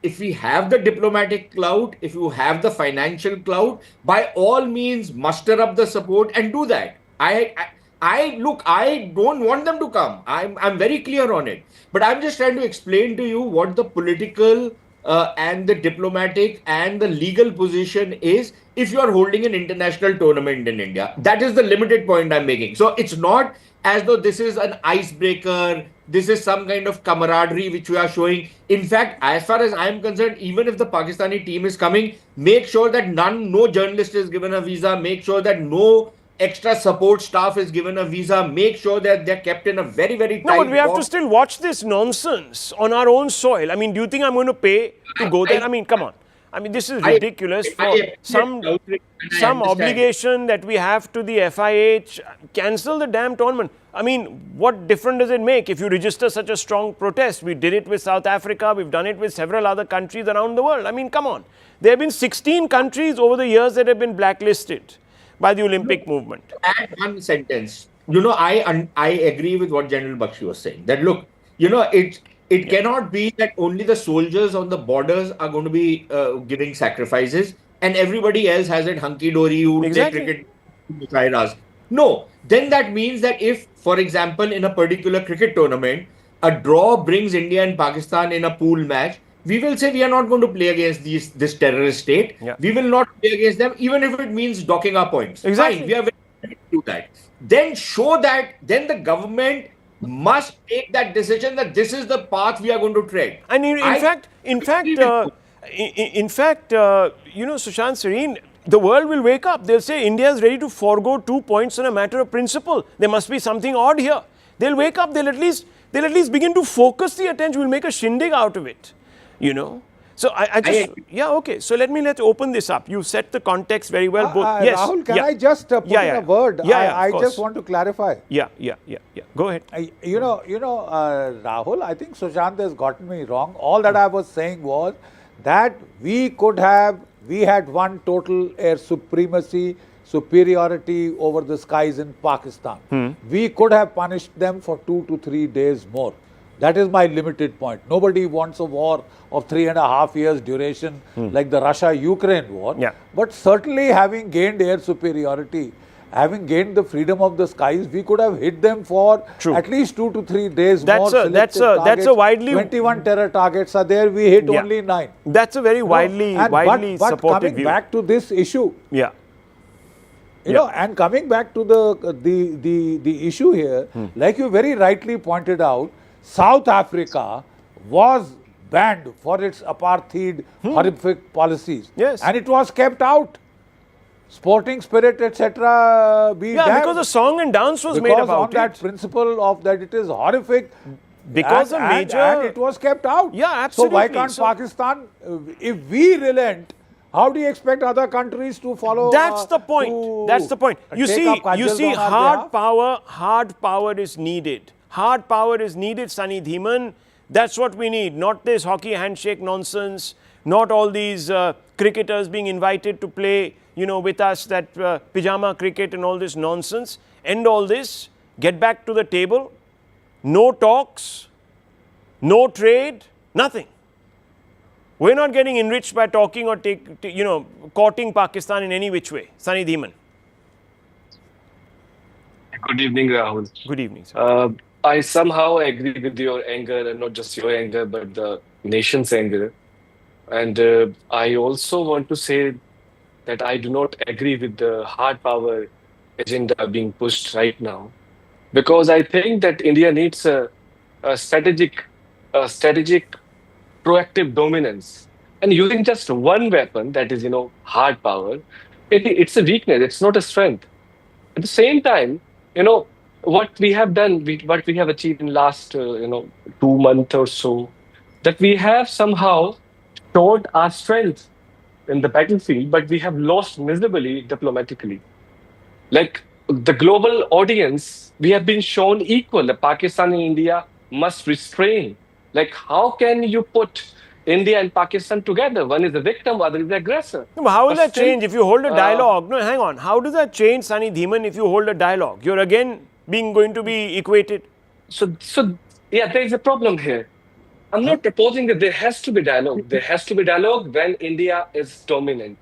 If we have the diplomatic clout, if you have the financial clout, by all means muster up the support and do that. I look, I don't want them to come. I'm very clear on it. But I'm just trying to explain to you what the political and the diplomatic and the legal position is if you are holding an international tournament in India. That is the limited point I'm making. So it's not as though this is an icebreaker, this is some kind of camaraderie which we are showing. In fact, as far as I'm concerned, even if the Pakistani team is coming, make sure that no journalist is given a visa, make sure that no extra support staff is given a visa, make sure that they're kept in a very, very tight No, but we have to box. still watch this nonsense on our own soil. I mean, do you think I'm going to pay to go there? I mean, come on. I mean, this is ridiculous for some obligation that we have to the FIH. Cancel the damn tournament. I mean, what difference does it make if you register such a strong protest? We did it with South Africa. We've done it with several other countries around the world. I mean, come on. There have been 16 countries over the years that have been blacklisted by the Olympic movement. Add one sentence. You know, I agree with what General Bakshi was saying. That look, you know, it cannot be that only the soldiers on the borders are going to be giving sacrifices and everybody else has it hunky-dory, who Exactly. play cricket mushairas. No, then that means that if, for example, in a particular cricket tournament, a draw brings India and Pakistan in a pool match, we will say we are not going to play against this terrorist state. Yeah. We will not play against them, even if it means docking our points. Exactly. Fine, we are very happy to do that. Then show that, then the government must take that decision that this is the path we are going to tread. And in fact, you know, Sushant Serene, the world will wake up. They'll say India is ready to forego 2 points on a matter of principle. There must be something odd here. They'll wake up. They'll at least begin to focus the attention. We'll make a shindig out of it. You know. So okay. So let's open this up. You set the context very well. Both. Yes. Rahul, can I just put in a word? I just want to clarify. Yeah. Go ahead. Rahul, I think Sushant has gotten me wrong. All that I was saying was that we had one total air superiority over the skies in Pakistan. We could have punished them for 2 to 3 days more. That is my limited point. Nobody wants a war of 3.5 years duration like the Russia-Ukraine war. Yeah. But certainly having gained air superiority, having gained the freedom of the skies, we could have hit them for at least 2 to 3 days more. That's a widely 21 terror targets are there. We hit only 9. That's a very widely but supported coming view. back to this issue, you know, and coming back to the issue here, like you very rightly pointed out, South Africa was banned for its apartheid horrific policies. Yes. And it was kept out. Sporting spirit, etc. Because the song and dance was made about on that principle of that it is horrific. Because and it was kept out. Yeah, absolutely. So why can't Pakistan, if we relent, how do you expect other countries to follow? That's the point. That's the point. You see, hard power is needed. Hard power is needed, Sunny Dhiman. That's what we need. Not this hockey handshake nonsense. Not all these cricketers being invited to play, you know, with us, that pyjama cricket and all this nonsense. End all this. Get back to the table. No talks. No trade. Nothing. We're not getting enriched by talking or courting Pakistan in any which way. Sunny Dhiman. Good evening, Rahul. Good evening, sir. I somehow agree with your anger, and not just your anger, but the nation's anger. And I also want to say that I do not agree with the hard power agenda being pushed right now, because I think that India needs a strategic, proactive dominance. And using just one weapon, that is, hard power, it's a weakness. It's not a strength. At the same time, what we have done, what we have achieved in last, 2 months or so, that we have somehow showed our strength in the battlefield, but we have lost miserably diplomatically. Like the global audience, we have been shown equal. The Pakistan and India must restrain. Like, how can you put India and Pakistan together? One is the victim, other is the aggressor. No, but how will But that still, change if you hold a dialogue? No, hang on. How does that change, Sunny Dhiman, if you hold a dialogue? You're again going to be equated. So yeah, there is a problem here. I'm not proposing that there has to be dialogue. There has to be dialogue when India is dominant.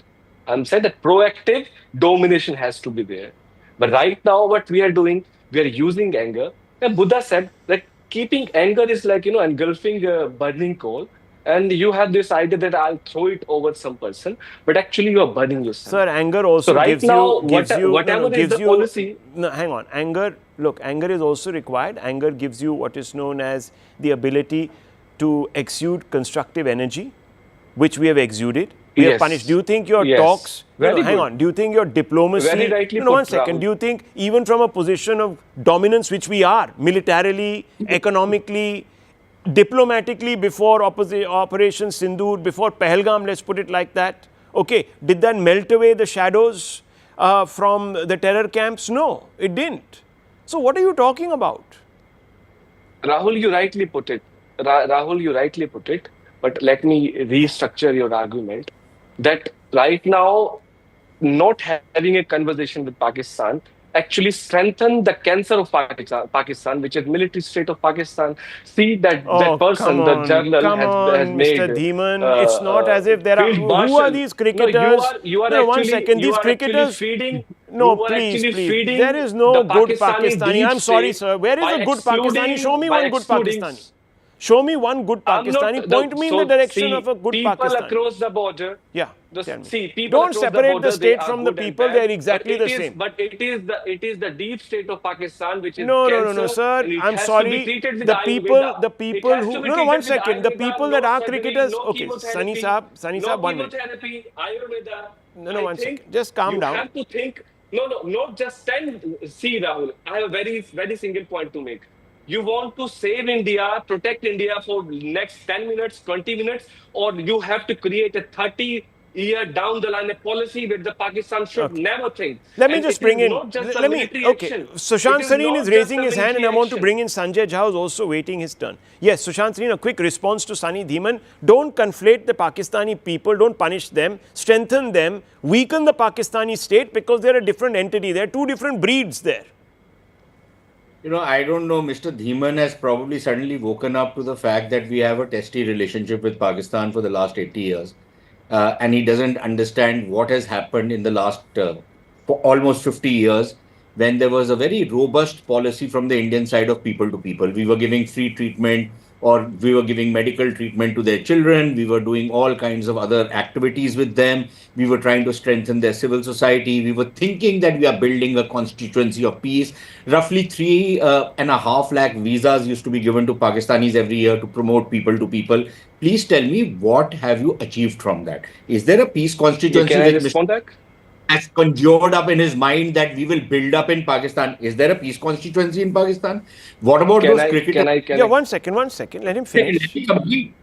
I'm saying that proactive domination has to be there. But right now, what we are doing, we are using anger. And Buddha said that keeping anger is like, engulfing a burning coal. And you have this idea that I'll throw it over some person, but actually you are burning yourself. Sir, anger also So right gives now, you, gives you, whatever is gives the you, policy. No, hang on. Anger, look, anger is also required. Anger gives you what is known as the ability to exude constructive energy, which we have exuded. We have Yes. punished. Do you think your Yes. talks, Very hang good. on, do you think your diplomacy, Very rightly one put, second, Rahul. do you think even from a position of dominance, which we are, militarily, economically, diplomatically, before Operation Sindoor, before Pahalgam, let's put it like that, okay, did that melt away the shadows from the terror camps? No, it didn't. So what are you talking about? Rahul, you rightly put it. Rahul, you rightly put it. But let me restructure your argument that right now, not having a conversation with Pakistan actually strengthen the cancer of Pakistan, which is military state of Pakistan. See that Oh, person, come the on, journal come has on, made. Mr. Dhiman. It's not as if there are. Field Who are Marshal. these No, cricketers? you are No, one actually, second. you These are actually cricketers. feeding. No, you are please, actually please. feeding There is no the good Pakistani Pakistani. deep I'm sorry, state sir. Where is by a good Pakistani? Show me by one good excluding- Pakistani. Show me one good I'm not- Pakistani. Point me in the direction of a good people Pakistani. across the border. Yeah. Tell me. See, people Don't across separate border, the they state are from the good and people. bad, They're exactly but the same. But it is the deep state of Pakistan which is No, cancer, sir. and it I'm has to sorry. be treated with The Ayurveda. people It has who. to be No, treated one with second. The Ayurveda, people no that are surgery, cricketers. no Okay, Sunny chemotherapy, Saab, one minute. chemotherapy, Ayurveda. No, one think second. Just calm you down. have to think. No, not just 10. See, Rahul, I have a very, very single point to make. You want to save India, protect India for next 10 minutes, 20 minutes, or you have to create a 30-year down the line a policy where the Pakistan should never think. Let me And just it bring is in. not just a Let me. military Okay. action. Sushant It Sareen not is just raising a his hand, and military I want to action. bring in Sanjay Jha, who's also waiting his turn. Yes, Sushant Sareen, a quick response to Sunny Dhiman. Don't conflate the Pakistani people. Don't punish them. Strengthen them. Weaken the Pakistani state because they're a different entity. There are two different breeds there. I don't know. Mr. Dhiman has probably suddenly woken up to the fact that we have a testy relationship with Pakistan for the last 80 years. And he doesn't understand what has happened in the last for almost 50 years when there was a very robust policy from the Indian side of people to people. We were giving free treatment or we were giving medical treatment to their children. We were doing all kinds of other activities with them. We were trying to strengthen their civil society. We were thinking that we are building a constituency of peace. Roughly 3.5 lakh visas used to be given to Pakistanis every year to promote people to people. Please tell me, what have you achieved from that? Is there a peace constituency Can I which respond back? has conjured up in his mind that we will build up in Pakistan? Is there a peace constituency in Pakistan? What about those cricketers? Yeah, one second. Let him finish. Let me complete.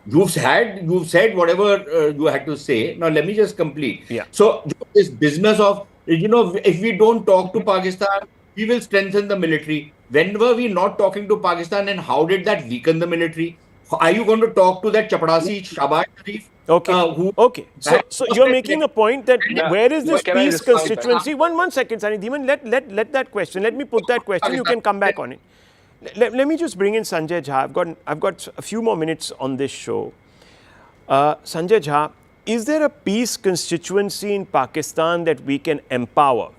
You've said whatever you had to say. Now let me just complete. Yeah. So this business of if we don't talk to Pakistan, we will strengthen the military. When were we not talking to Pakistan, and how did that weaken the military? Are you going to talk to that Chapadasi Shahbaz Sharif? Okay. Okay. So you're making a point that where is this Can I peace respond back? constituency? One second, Sunny Dhiman. Let that question. Let me put that question. You can come back on it. Let me just bring in Sanjay Jha. I've got a few more minutes on this show. Sanjay Jha, is there a peace constituency in Pakistan that we can empower?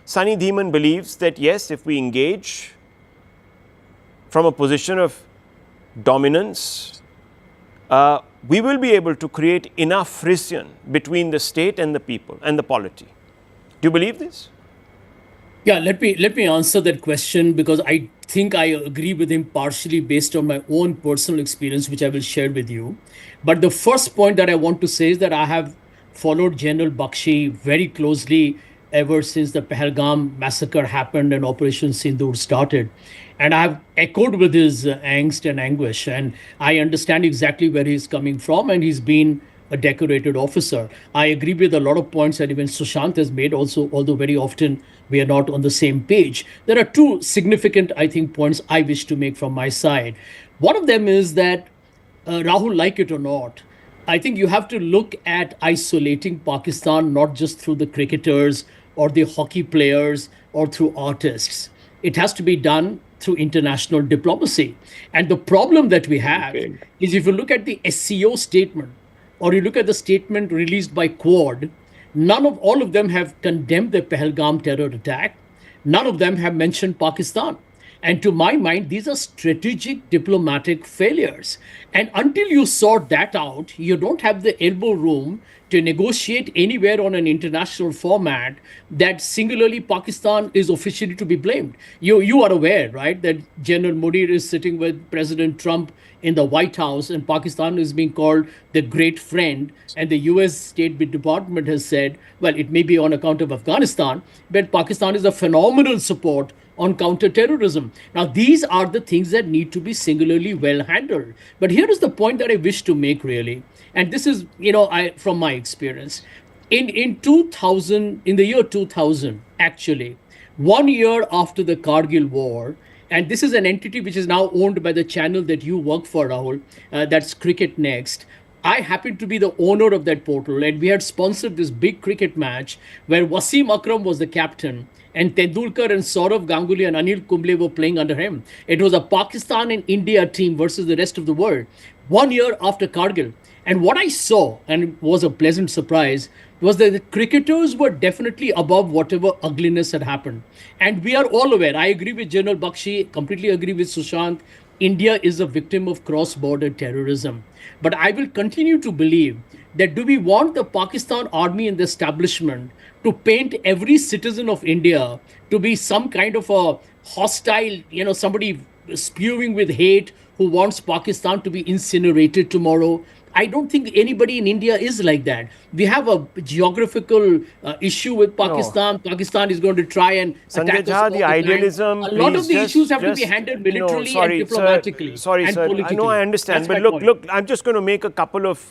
Sunny Dhiman believes that yes, if we engage from a position of dominance, we will be able to create enough friction between the state and the people and the polity. Do you believe this? Yeah, let me answer that question because I think I agree with him partially based on my own personal experience, which I will share with you. But the first point that I want to say is that I have followed General Bakshi very closely ever since the Pahalgam massacre happened and Operation Sindoor started. And I have echoed with his angst and anguish. And I understand exactly where he's coming from. And he's been a decorated officer. I agree with a lot of points that even Sushant has made also, although very often we are not on the same page. There are two significant, I think, points I wish to make from my side. One of them is that, Rahul, like it or not, I think you have to look at isolating Pakistan not just through the cricketers or the hockey players or through artists. It has to be done through international diplomacy. And the problem that we have is if you look at the SCO statement or you look at the statement released by Quad, all of them have condemned the Pahalgam terror attack. None of them have mentioned Pakistan. And to my mind, these are strategic diplomatic failures. And until you sort that out, you don't have the elbow room to negotiate anywhere on an international format that singularly Pakistan is officially to be blamed. You are aware, right, that General Modi is sitting with President Trump in the White House and Pakistan is being called the great friend. And the US State Department has said, well, it may be on account of Afghanistan, but Pakistan is a phenomenal support on counterterrorism. Now, these are the things that need to be singularly well handled. But here is the point that I wish to make really, and this is, from my experience, in the year 2000, actually, 1 year after the Kargil war, and this is an entity which is now owned by the channel that you work for, Rahul, that's Cricket Next. I happened to be the owner of that portal, and we had sponsored this big cricket match where Wasim Akram was the captain, and Tendulkar and Saurav Ganguly and Anil Kumble were playing under him. It was a Pakistan and India team versus the rest of the world, 1 year after Kargil. And what I saw, and it was a pleasant surprise, was that the cricketers were definitely above whatever ugliness had happened. And we are all aware, I agree with General Bakshi, completely agree with Sushant, India is a victim of cross-border terrorism. But I will continue to believe that do we want the Pakistan army and the establishment to paint every citizen of India to be some kind of a hostile, somebody spewing with hate who wants Pakistan to be incinerated tomorrow? I don't think anybody in India is like that. We have a geographical issue with Pakistan. No. Pakistan is going to try and attack us. The idealism. A lot of the issues have to be handled militarily and diplomatically. Sorry, and sir. politically. I know, I understand. But look, I'm just going to make a couple of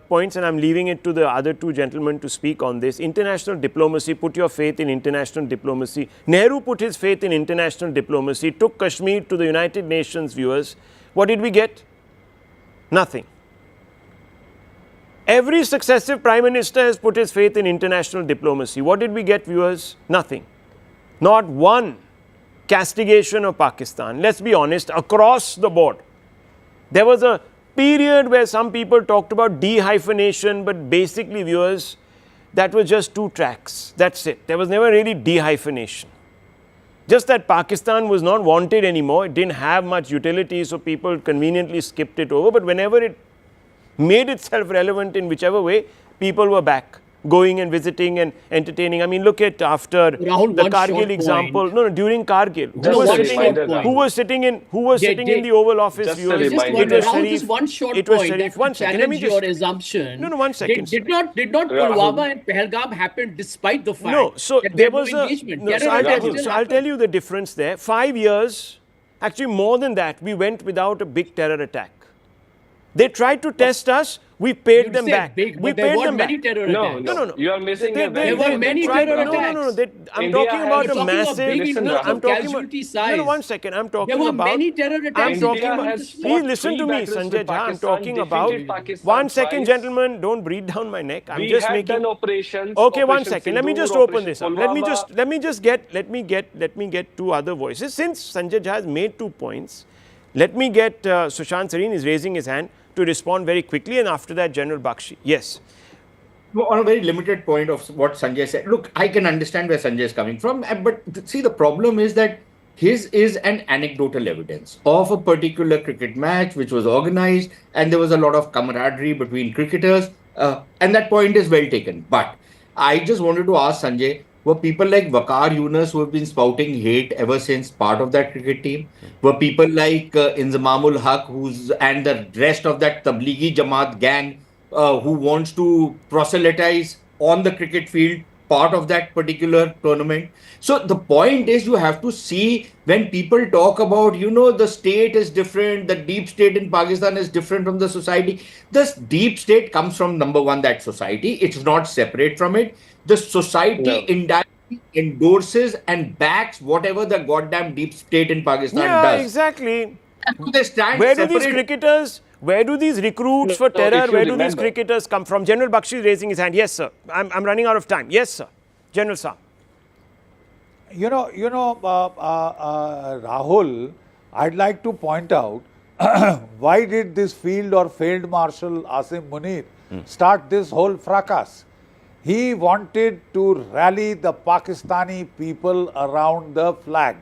points and I'm leaving it to the other two gentlemen to speak on this. International diplomacy, put your faith in international diplomacy. Nehru put his faith in international diplomacy, took Kashmir to the United Nations, viewers. What did we get? Nothing. Every successive Prime Minister has put his faith in international diplomacy. What did we get, viewers? Nothing. Not one castigation of Pakistan. Let's be honest, across the board. There was a period where some people talked about de-hyphenation, but basically, viewers, that was just 2 tracks. That's it. There was never really de-hyphenation. Just that Pakistan was not wanted anymore. It didn't have much utility, so people conveniently skipped it over. But whenever it made itself relevant in whichever way, people were back, going and visiting and entertaining. I mean, look at after Rahul, the Kargil example. No, during Kargil, who was sitting in the Oval Office? Just a reminder. Just one short point. One second. Let me just, your assumption. No, 1 second. Did not Pulwama and Pahalgam happen despite the fact? No, so that there was engagement. I'll tell you the difference there. 5 years, actually more than that, we went without a big terror attack. They tried to test us. We paid them back. We paid them back. No. You are missing a very There were many terror attacks. No. I'm talking about a massive. I'm talking No, 1 second. I'm talking about. There were many terror attacks. I'm talking about. Please listen to me, Sanjay Jha. I'm talking about. 1 second, gentlemen. Don't breathe down my neck. I'm just making. Okay, 1 second. Let me just open this up. Let me get 2 other voices. Since Sanjay Jha has made 2 points, let me get Sushant Sareen is raising his hand to respond very quickly, and after that, General Bakshi. Yes. Well, on a very limited point of what Sanjay said, look, I can understand where Sanjay is coming from, but see, the problem is that his is an anecdotal evidence of a particular cricket match which was organized, and there was a lot of camaraderie between cricketers, and that point is well taken. But I just wanted to ask Sanjay, were people like Waqar Yunus, who have been spouting hate ever since part of that cricket team? Were people like Inzamamul Haq, and the rest of that Tablighi Jamaat gang, who wants to proselytize on the cricket field part of that particular tournament. So the point is, you have to see, when people talk about, the state is different, the deep state in Pakistan is different from the society. The deep state comes from, number one, that society. It's not separate from it. The society indirectly endorses and backs whatever the goddamn deep state in Pakistan does. Exactly. And they stand Where do separate. these cricketers, where do these recruits for terror, where do these cricketers come from? General Bakshi is raising his hand. Yes, sir. I'm running out of time. Yes, sir. General Saab. Rahul, I'd like to point out why did this field or Field Marshal Asim Munir start this whole fracas? He wanted to rally the Pakistani people around the flag,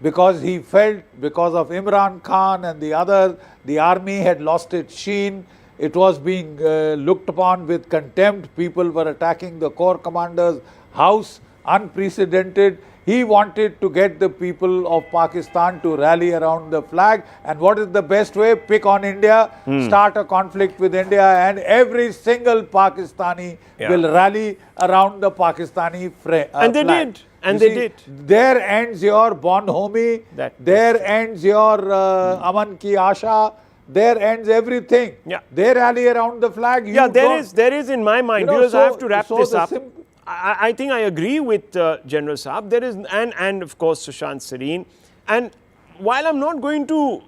because he felt, because of Imran Khan and the other, the army had lost its sheen. It was being looked upon with contempt. People were attacking the Corps Commander's house, unprecedented. He wanted to get the people of Pakistan to rally around the flag. And what is the best way? Pick on India, start a conflict with India, and every single Pakistani will rally around the Pakistani flag. And they did. And they did. There ends your bonhomie. There ends your Aman Ki Asha. There ends everything. Yeah. They rally around the flag. There is in my mind, because I have to wrap this up. simple I think I agree with General Saab. There is, and of course Sushant Sareen. And while I'm not going to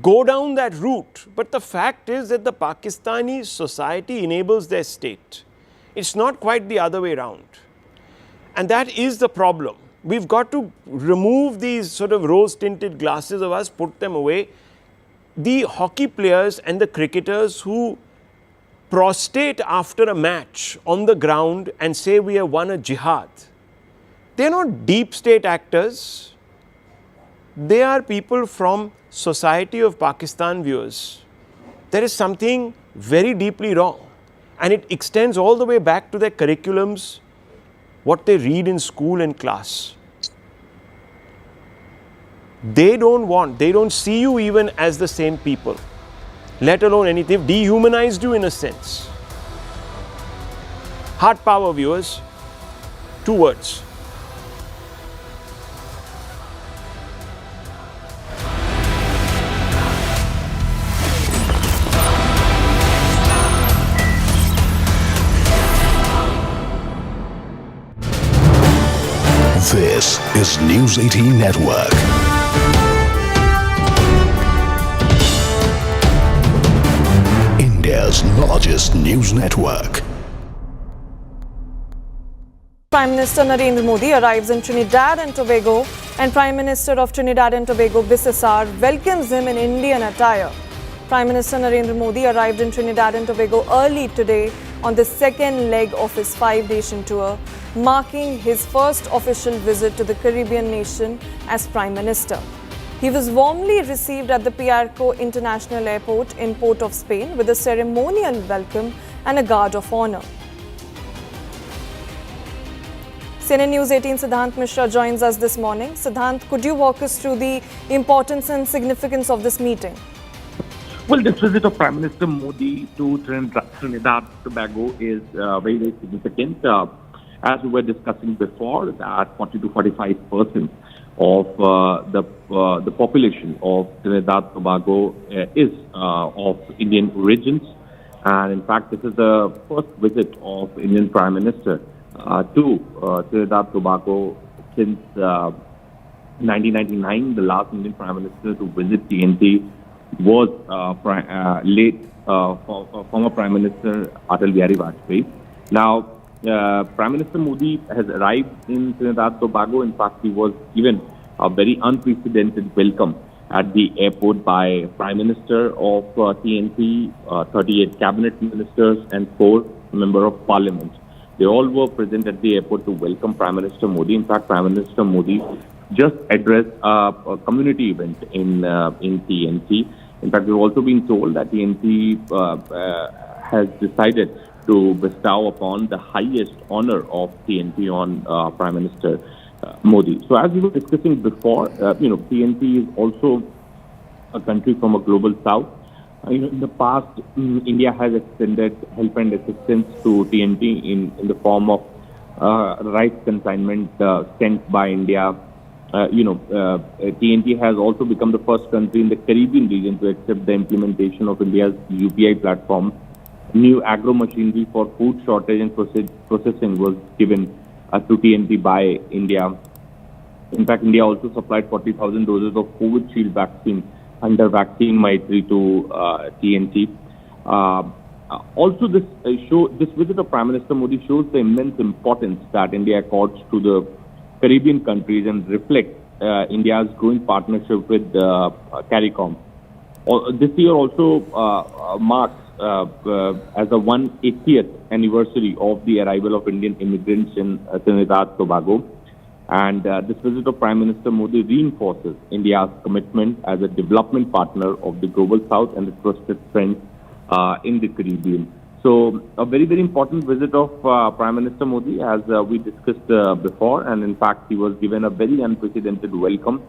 go down that route, but the fact is that the Pakistani society enables their state. It's not quite the other way around. And that is the problem. We've got to remove these sort of rose-tinted glasses of us, put them away. The hockey players and the cricketers who prostrate after a match on the ground and say we have won a jihad, they're not deep state actors. They are people from Society of Pakistan viewers. There is something very deeply wrong, and it extends all the way back to their curriculums, what they read in school and class. They don't see you even as the same people, let alone anything. They've dehumanized you in a sense. Heart power, viewers. 2 words. This is News 18 Network. India's largest news network. Prime Minister Narendra Modi arrives in Trinidad and Tobago, and Prime Minister of Trinidad and Tobago, BCCI, welcomes him in Indian attire. Prime Minister Narendra Modi arrived in Trinidad and Tobago early today on the second leg of his 5-nation tour, marking his first official visit to the Caribbean nation as Prime Minister. He was warmly received at the Piarco International Airport in Port of Spain with a ceremonial welcome and a guard of honor. CNN News 18 Siddhant Mishra joins us this morning. Siddhant, could you walk us through the importance and significance of this meeting? Well, this visit of Prime Minister Modi to Trinidad Tobago is very, very significant. As we were discussing before, that 40 to 45% of the population of Trinidad Tobago is of Indian origins, and in fact, this is the first visit of Indian Prime Minister to Trinidad Tobago since 1999. The last Indian Prime Minister to visit TNT was late former Prime Minister Atal Bihari Vajpayee. Now, Prime Minister Modi has arrived in Trinidad Tobago. In fact, he was given a very unprecedented welcome at the airport by Prime Minister of TNT, 38 cabinet ministers and 4 members of parliament. They all were present at the airport to welcome Prime Minister Modi. In fact, Prime Minister Modi just addressed a community event in TNT. In fact, we've also been told that TNT has decided to bestow upon the highest honor of TNT on Prime Minister Modi. So as we were discussing before, TNT is also a country from a global south. In the past, India has extended help and assistance to TNT in the form of rice consignment sent by India. TNT has also become the first country in the Caribbean region to accept the implementation of India's UPI platform. New agro machinery for food shortage and processing was given to TNT by India. In fact, India also supplied 40,000 doses of COVID shield vaccine under Vaccine Maitri to TNT. Also, this visit of Prime Minister Modi shows the immense importance that India accords to the Caribbean countries and reflects India's growing partnership with CARICOM. This year also marks as the 180th anniversary of the arrival of Indian immigrants in Trinidad and Tobago. And this visit of Prime Minister Modi reinforces India's commitment as a development partner of the Global South and a trusted friend in the Caribbean. So a very, very important visit of Prime Minister Modi, as we discussed before. And in fact, he was given a very unprecedented welcome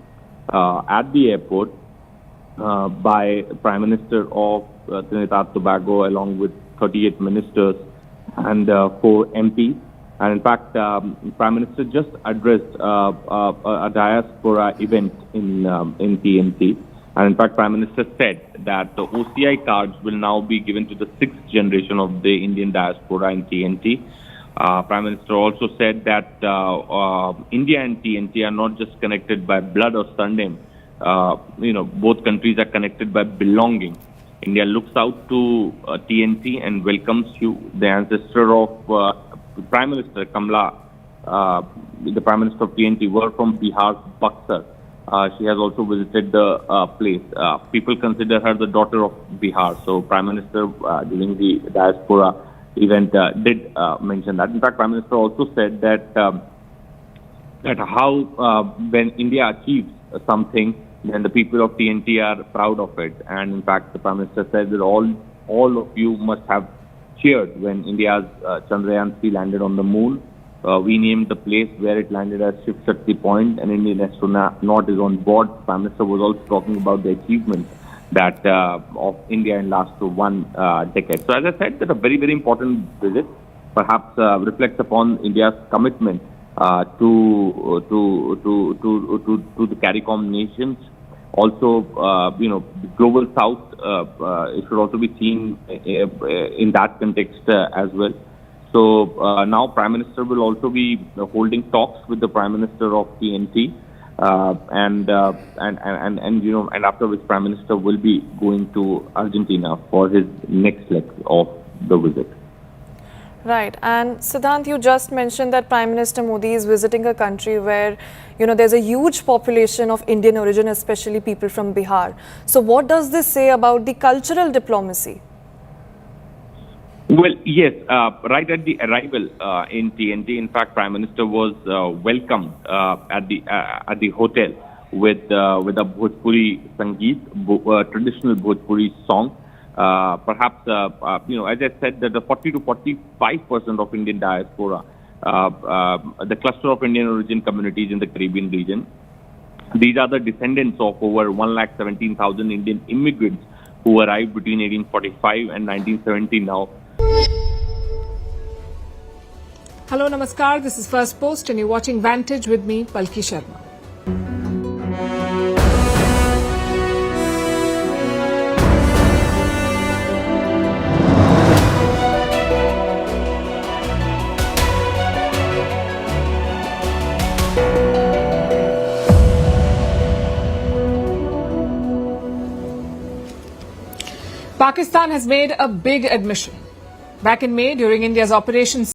at the airport by Prime Minister of Trinidad and Tobago, along with 38 ministers and 4 MPs. And in fact, Prime Minister just addressed a diaspora event in TNT. And in fact, Prime Minister said that the OCI cards will now be given to the 6th generation of the Indian diaspora in TNT. Prime Minister also said that India and TNT are not just connected by blood or surname. Both countries are connected by belonging. India looks out to TNT and welcomes you. The ancestor of Prime Minister Kamla, the Prime Minister of TNT, were from Bihar's Buxar. She has also visited the place. People consider her the daughter of Bihar. So Prime Minister during the diaspora event did mention that. In fact, Prime Minister also said that how when India achieves something, then the people of TNT are proud of it. And in fact, the Prime Minister said that all of you must have cheered when India's Chandrayaan-3 landed on the moon. We named the place where it landed as Shiv Sena Point, and Indian astronaut is on board. Prime Minister was also talking about the achievements that of India in last 1 decade. So as I said, that a very, very important visit, perhaps reflects upon India's commitment to the CARICOM nations. Also, the Global South it should also be seen in that context as well. So now Prime Minister will also be holding talks with the Prime Minister of TNT, and after which Prime Minister will be going to Argentina for his next leg of the visit. Right. And Siddhant, you just mentioned that Prime Minister Modi is visiting a country where, there's a huge population of Indian origin, especially people from Bihar. So what does this say about the cultural diplomacy? Well, yes, right at the arrival in TNT, in fact, Prime Minister was welcomed at the hotel with a Bhojpuri Sangeet, traditional Bhojpuri song. Perhaps, as I said, that the 40 to 45% of Indian diaspora, the cluster of Indian origin communities in the Caribbean region, these are the descendants of over 117,000 Indian immigrants who arrived between 1845 and 1970 now. Hello, Namaskar. This is First Post and you're watching Vantage with me, Palki Sharma. Pakistan has made a big admission. Back in May, during India's Operation